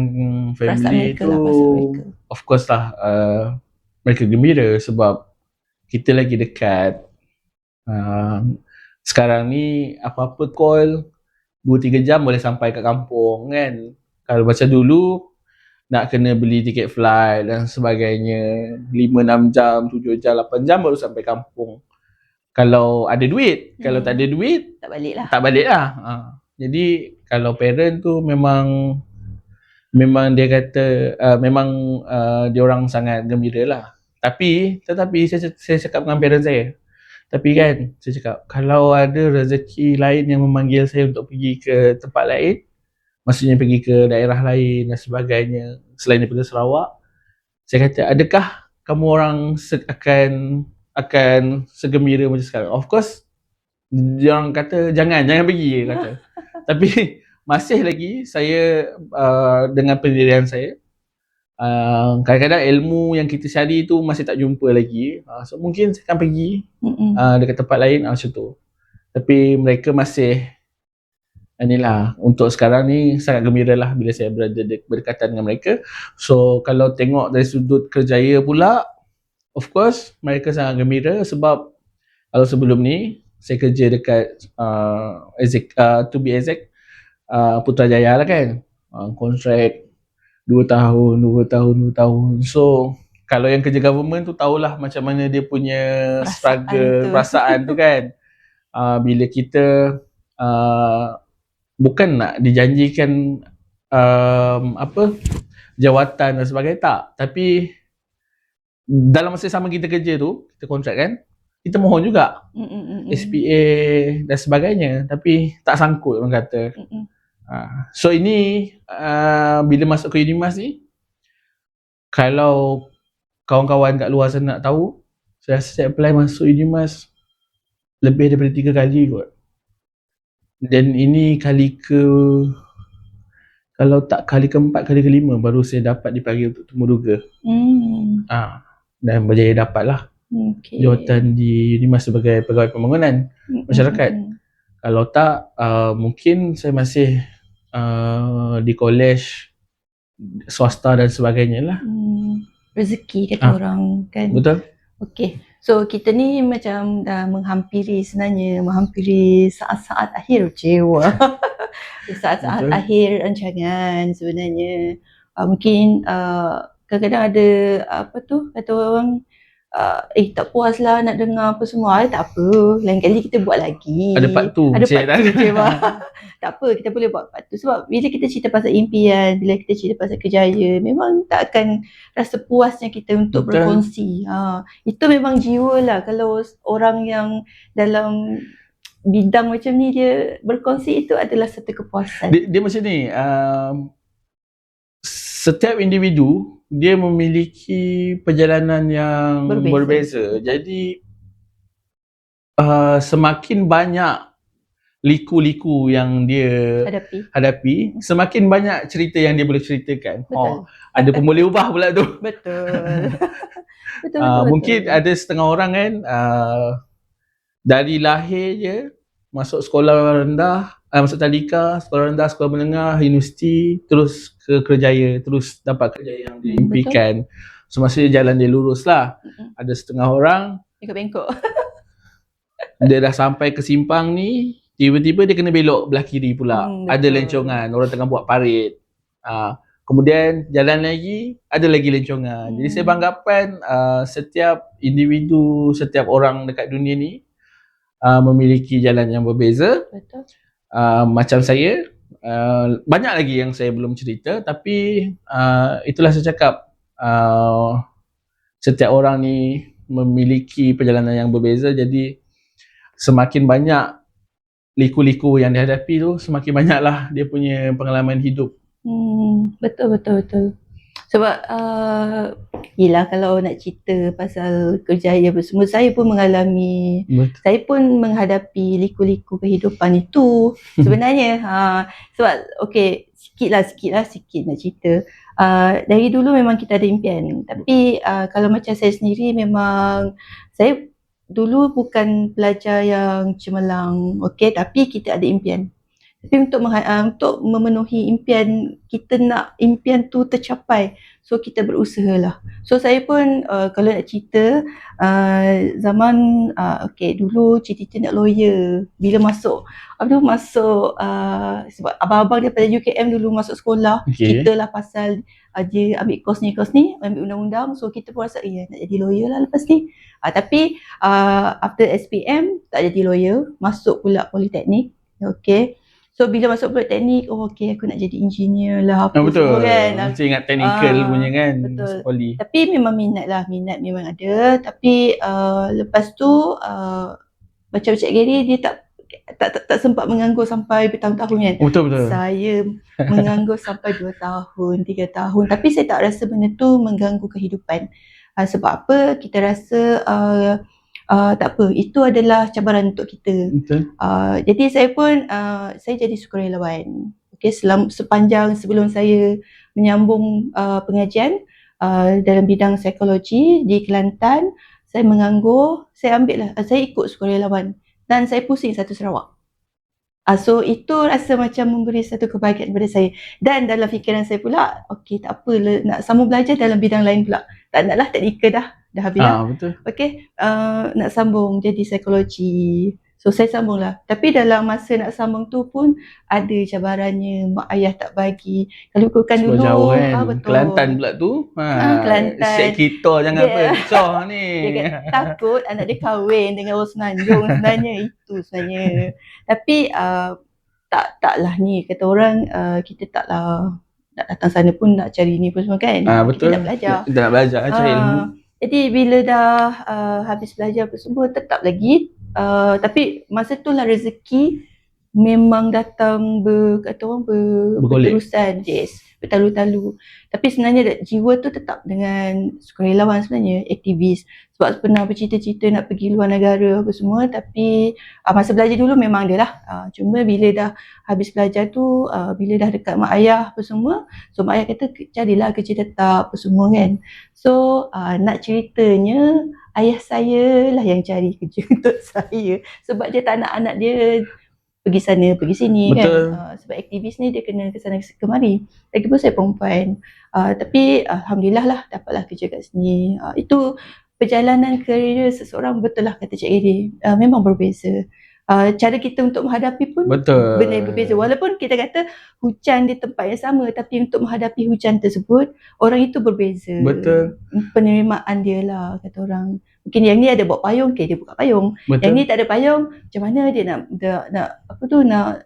A: family tu, of course lah, mereka gembira sebab kita lagi dekat. Sekarang ni apa-apa call 2-3 jam boleh sampai kat kampung kan. Kalau macam dulu nak kena beli tiket flight dan sebagainya, 5-6 jam, 7 jam, 8 jam baru sampai kampung. Kalau ada duit, kalau tak ada duit, tak balik lah. Jadi kalau parent tu memang dia kata dia orang sangat gembira lah. Tetapi saya cakap dengan parent saya, tapi kan saya cakap kalau ada rezeki lain yang memanggil saya untuk pergi ke tempat lain, maksudnya pergi ke daerah lain dan sebagainya selain daripada Sarawak, saya kata adakah kamu orang akan segembira macam sekarang? Of course dia orang kata jangan pergi kata. Tapi masih lagi saya dengan pendirian saya, kadang-kadang ilmu yang kita cari tu masih tak jumpa lagi, so mungkin saya akan pergi dekat tempat lain macam tu. Tapi mereka masih inilah, untuk sekarang ni sangat gembira lah bila saya berada berdekatan dengan mereka. So kalau tengok dari sudut kerjaya pula, of course mereka sangat gembira sebab kalau sebelum ni saya kerja dekat to be exact Putrajaya lah kan, kontrak 2 tahun. So kalau yang kerja government tu tahulah macam mana dia punya perasaan tu kan. Bila kita bukan nak dijanjikan jawatan dan sebagainya, tapi dalam masa sama kita kerja tu, kita kontrak kan, kita mohon juga SPA dan sebagainya, tapi tak sangkut orang kata. So ini bila masuk ke Unimas ni, kalau kawan-kawan kat luar sana nak tahu, saya rasa saya apply masuk Unimas lebih daripada 3 kali kot. Dan ini kali kalau tak kali ke-4, kali ke-5 baru saya dapat dipanggil untuk temuduga. Dan berjaya dapat lah jawatan di Unimas sebagai pegawai pembangunan masyarakat. Kalau tak, mungkin saya masih di college swasta dan sebagainya lah.
B: Rezeki kata orang kan.
A: Betul.
B: Okey. So kita ni macam dah menghampiri saat-saat akhir saat-saat akhir rancangan sebenarnya. Mungkin kadang-kadang ada kata orang tak puas lah nak dengar apa semua. Tak apa, lain kali kita buat lagi.
A: Ada part 2.
B: Tak apa, kita boleh buat part 2. Sebab bila kita cerita pasal impian, bila kita cerita pasal kejayaan, memang tak akan rasa puasnya kita untuk berkongsi. Itu memang jiwa lah. Kalau orang yang dalam bidang macam ni dia berkongsi, itu adalah satu kepuasan.
A: Dia macam ni, setiap individu dia memiliki perjalanan yang berbeza. Jadi semakin banyak liku-liku yang dia hadapi, semakin banyak cerita yang dia boleh ceritakan. Ada pun boleh ubah pula tu.
B: Betul.
A: Mungkin ada setengah orang kan, dari lahir je masuk sekolah rendah, masuk tadika, sekolah rendah, sekolah menengah, universiti, terus ke Kerjaya, terus dapat kerja yang diimpikan. So maksudnya jalan dia lurus lah. Ada setengah orang
B: Bengkok-bengkok.
A: dia dah sampai ke simpang ni, tiba-tiba dia kena belok belah kiri pula. Ada
B: Betul.
A: lencongan, orang tengah buat parit. Kemudian jalan lagi, ada lagi lencongan. Jadi saya beranggapan setiap individu, setiap orang dekat dunia ni memiliki jalan yang berbeza.
B: Betul.
A: Macam saya, banyak lagi yang saya belum cerita, tapi itulah saya cakap, setiap orang ni memiliki perjalanan yang berbeza. Jadi semakin banyak liku-liku yang dihadapi tu, semakin banyaklah dia punya pengalaman hidup.
B: Betul. Sebab yelah kalau nak cerita pasal Kerjaya apa semua, saya pun mengalami, saya pun menghadapi liku-liku kehidupan itu sebenarnya. Sebab sikit nak cerita. Dari dulu memang kita ada impian, tapi kalau macam saya sendiri, memang saya dulu bukan pelajar yang cemerlang, tapi kita ada impian. Tapi untuk memenuhi impian, kita nak impian tu tercapai, so kita berusaha lah. So saya pun kalau nak cerita, zaman dulu cita-cita nak lawyer. Bila masuk sebab abang-abang daripada UKM dulu masuk sekolah, kita lah pasal dia ambil kos ni, ambil undang-undang, so kita pun rasa nak jadi lawyer lah lepas ni. Tapi after SPM tak jadi lawyer, masuk pula politeknik. So bila masuk politeknik, aku nak jadi engineer lah, apa
A: betul.
B: Semua kan.
A: Mesti ingat technical punya kan.
B: Betul.
A: Poli.
B: Tapi memang minat memang ada. Tapi lepas tu macam Cik Gary, dia tak sempat menganggur sampai bertahun-tahun kan.
A: Betul.
B: Saya menganggur sampai 2 tahun, 3 tahun. Tapi saya tak rasa benda tu mengganggu kehidupan. Sebab apa? Kita rasa tak apa, itu adalah cabaran untuk kita. Jadi saya pun saya jadi sukarelawan. Sepanjang sebelum saya menyambung pengajian dalam bidang psikologi di Kelantan, saya menganggur, saya ikut sukarelawan dan saya pusing satu Sarawak. So itu rasa macam memberi satu kebahagiaan kepada saya. Dan dalam fikiran saya pula, tak apa, nak sambung belajar dalam bidang lain pula. Tak naklah teknikal dah habis dah.
A: Betul.
B: Nak sambung jadi psikologi. So saya sambung lah. Tapi dalam masa nak sambung tu pun ada cabarannya, mak ayah tak bagi. Kalau ikutkan dulu,
A: jauh kan.
B: Betul.
A: Kelantan pula tu.
B: Kelantan.
A: Syek kita jangan pecah ni.
B: Dia takut anak dia kahwin dengan orang Semenanjung sebenarnya. Itu sebenarnya. Tapi taklah ni, kata orang, kita taklah nak datang sana pun nak cari ni pun semua kan.
A: Betul.
B: Kita nak belajar.
A: Kita nak belajar, cari ilmu.
B: Jadi bila dah habis belajar apa semua, tetap lagi. Tapi masa tu lah rezeki memang datang berterusan. Yes, bertalu-talu. Tapi sebenarnya jiwa tu tetap dengan sukarelawan sebenarnya, aktivis. Sebab pernah bercita-cita nak pergi luar negara apa semua. Tapi masa belajar dulu memang ada lah. Cuma bila dah habis belajar tu, bila dah dekat mak ayah apa semua, so mak ayah kata carilah kerja tetap apa semua kan. So nak ceritanya, ayah saya lah yang cari kerja untuk saya. Sebab dia tak nak anak dia pergi sana, pergi sini. Betul. Kan. Sebab aktivis ni dia kena ke sana kemari. Lagipun saya perempuan. Tapi alhamdulillah lah dapatlah kerja kat sini. Itu perjalanan kerjaya seseorang, betul lah kata Cik Gary. Memang berbeza. Cara kita untuk menghadapi pun benda yang berbeza. Walaupun kita kata hujan di tempat yang sama, tapi untuk menghadapi hujan tersebut, orang itu berbeza.
A: Betul.
B: Penerimaan dia lah, kata orang. Mungkin yang ni ada bawa payung, dia buka payung. Betul. Yang ni tak ada payung, macam mana dia nak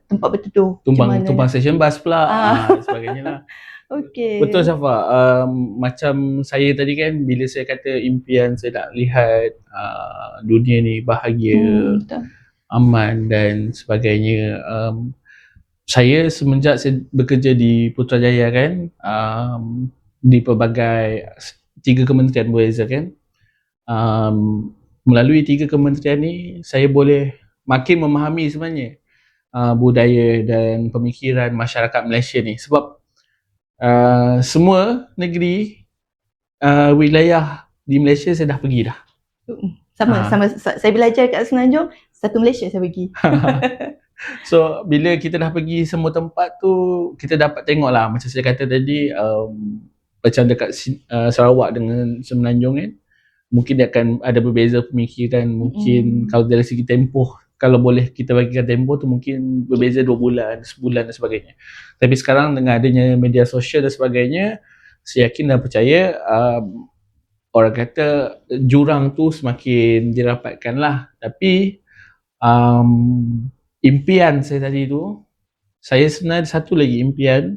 B: tempat berteduh.
A: Tumpang stesen bas pula. Sebagainya lah. Betul Syafa. Macam saya tadi kan, bila saya kata impian saya nak lihat dunia ni bahagia, aman dan sebagainya. Saya semenjak saya bekerja di Putrajaya kan, di pelbagai 3 kementerian berbeza kan, melalui 3 kementerian ni saya boleh makin memahami sebenarnya budaya dan pemikiran masyarakat Malaysia ni. Sebab semua negeri, wilayah di Malaysia saya dah pergi dah.
B: Sama saya belajar kat Semenanjung, satu Malaysia saya pergi.
A: So bila kita dah pergi semua tempat tu, kita dapat tengok lah macam saya kata tadi, macam dekat Sarawak dengan Semenanjung kan, mungkin dia akan ada berbeza pemikiran. Mungkin kalau dari segi tempoh, kalau boleh kita bagikan tempoh tu mungkin berbeza 2 bulan, sebulan dan sebagainya. Tapi sekarang dengan adanya media sosial dan sebagainya, saya yakin dan percaya orang kata jurang tu semakin dirapatkan lah. Tapi impian saya tadi tu, saya sebenarnya ada satu lagi impian.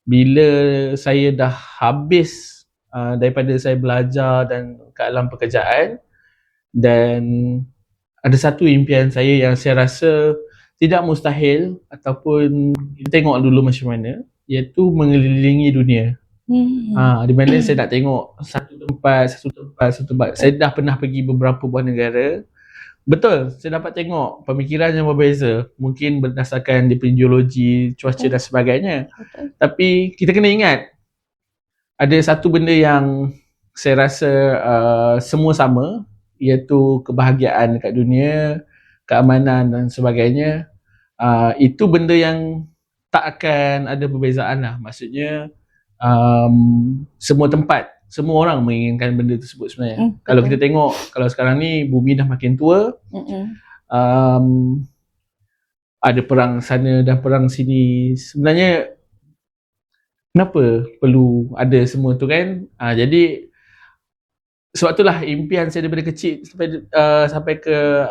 A: Bila saya dah habis daripada saya belajar dan ke alam pekerjaan, dan ada satu impian saya yang saya rasa tidak mustahil ataupun kita tengok dulu macam mana, iaitu mengelilingi dunia. Di mana saya nak tengok satu tempat. Saya dah pernah pergi beberapa buah negara. Betul, saya dapat tengok pemikiran yang berbeza. Mungkin berdasarkan dia punya geologi, cuaca dan sebagainya. Tapi kita kena ingat, ada satu benda yang saya rasa semua sama, iaitu kebahagiaan dekat dunia, keamanan dan sebagainya. Itu benda yang tak akan ada perbezaan lah. Maksudnya semua tempat, semua orang menginginkan benda tersebut sebenarnya. Kalau kita tengok, kalau sekarang ni bumi dah makin tua, ada perang sana dan perang sini. Sebenarnya kenapa perlu ada semua tu kan? Jadi sebab itulah impian saya daripada kecil sampai ke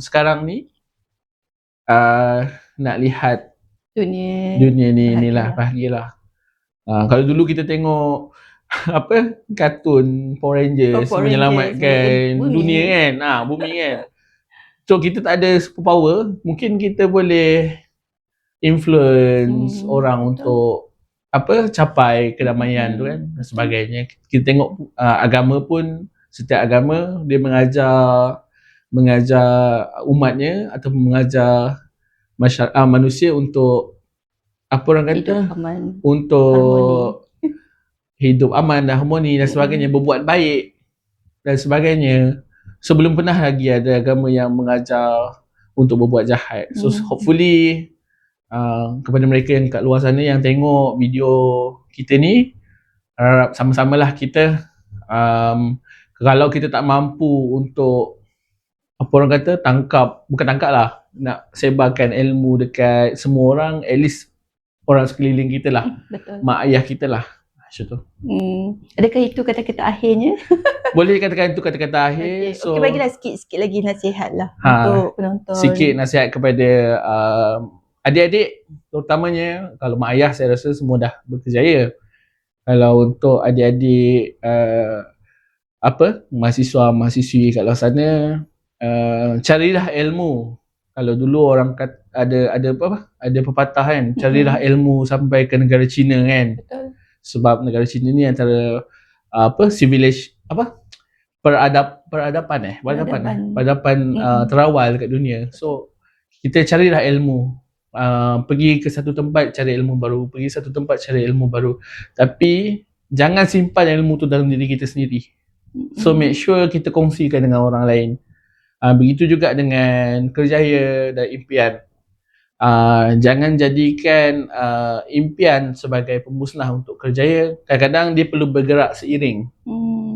A: sekarang ni, nak lihat dunia ni lah, bahagialah. Kalau dulu kita tengok kartun Power Rangers menyelamatkan dunia kan, bumi kan. So kita tak ada superpower, mungkin kita boleh influence orang untuk capai kedamaian tu kan dan sebagainya. Kita tengok agama pun, setiap agama dia mengajar umatnya ataupun mengajar manusia untuk untuk hidup aman dan harmoni dan sebagainya, berbuat baik dan sebagainya. So belum pernah lagi ada agama yang mengajar untuk berbuat jahat. So hopefully kepada mereka yang kat luar sana yang tengok video kita ni, harap sama-samalah kita, kalau kita tak mampu untuk bukan tangkap lah, nak sebarkan ilmu dekat semua orang, at least orang sekeliling kita lah.
B: Betul.
A: Mak ayah kita lah. Macam tu.
B: Adakah itu kata-kata akhirnya?
A: Boleh dikatakan itu kata-kata akhir.
B: Okay, bagilah sikit lagi nasihat lah untuk penonton.
A: Sikit nasihat kepada adik-adik terutamanya. Kalau mak ayah saya rasa semua dah berkejaya. Kalau untuk adik-adik mahasiswa-mahasiswi kat luar sana, carilah ilmu. Kalau dulu orang kata ada pepatah kan, carilah ilmu sampai ke negara China kan.
B: Betul.
A: Sebab negara China ni antara peradaban terawal dekat dunia. So kita carilah ilmu. Pergi ke satu tempat cari ilmu baru, pergi satu tempat cari ilmu baru. Tapi jangan simpan ilmu tu dalam diri kita sendiri. So make sure kita kongsikan dengan orang lain. Begitu juga dengan kerjaya dan impian. Jangan jadikan impian sebagai pemusnah untuk kerjaya. Kadang-kadang dia perlu bergerak seiring.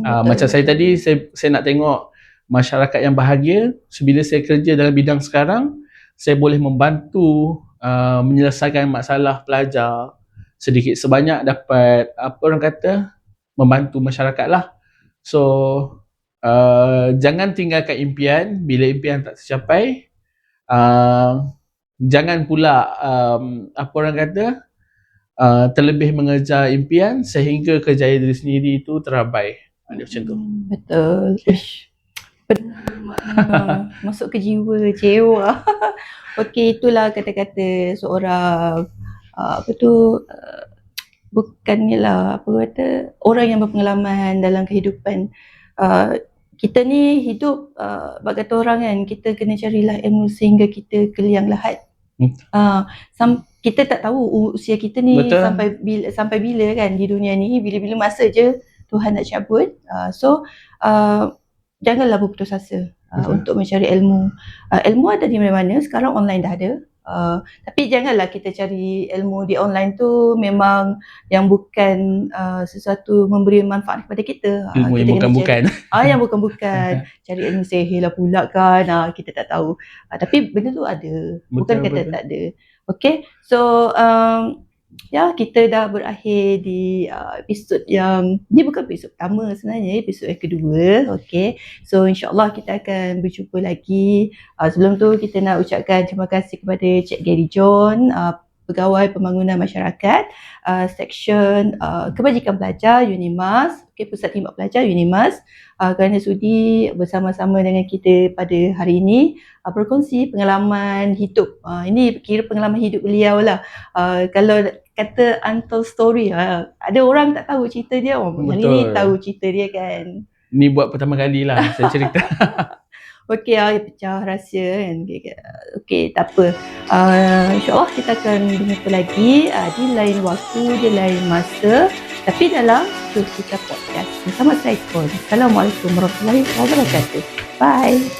A: Macam saya tadi, saya nak tengok masyarakat yang bahagia. So, bila saya kerja dalam bidang sekarang, saya boleh membantu menyelesaikan masalah pelajar sedikit sebanyak, dapat membantu masyarakat lah. So jangan tinggalkan impian. Bila impian tak tercapai, jangan pula terlebih mengejar impian sehingga kerjaya diri sendiri itu terabai. Macam tu.
B: Betul. Masuk ke jiwa. Okey, itulah kata-kata seorang bukannya lah orang yang berpengalaman dalam kehidupan. Kita ni hidup bak kata orang kan, kita kena carilah ilmu sehingga kita ke liang lahat. Kita tak tahu usia kita ni sampai bila kan di dunia ni, bila-bila masa je Tuhan nak cabut. Janganlah berputus asa untuk mencari ilmu. Ilmu ada di mana-mana. Sekarang online dah ada. Tapi janganlah kita cari ilmu di online tu memang yang bukan sesuatu memberi manfaat kepada kita.
A: Ilmu yang
B: Kita kena
A: bukan-bukan.
B: yang bukan-bukan. Cari ilmu sihir lah pula kan. Kita tak tahu. Tapi benda tu ada. Bukan
A: Betul,
B: kata
A: betul.
B: tak ada. Okay. So kita dah berakhir di episod yang ni, bukan episod pertama sebenarnya, episod yang kedua. Okay. So insyaAllah kita akan berjumpa lagi. Sebelum tu kita nak ucapkan terima kasih kepada Cik Gary John, Pegawai Pembangunan Masyarakat, Seksyen Kebajikan Pelajar UNIMAS, Pusat Khidmat Pelajar UNIMAS, kerana sudi bersama-sama dengan kita pada hari ini, berkongsi pengalaman hidup. Ini kira pengalaman hidup beliau lah. Kalau kata untold story, ada orang tak tahu cerita dia, yang ini tahu cerita dia kan.
A: Ni buat pertama kali lah saya cerita.
B: Okey, pecah rahsia kan. Okey, tak apa. InsyaAllah kita akan berjumpa lagi di lain waktu, di lain masa, tapi dalam Kita Podcast bersama saya Kon. Assalamualaikum warahmatullahi wabarakatuh. Bye.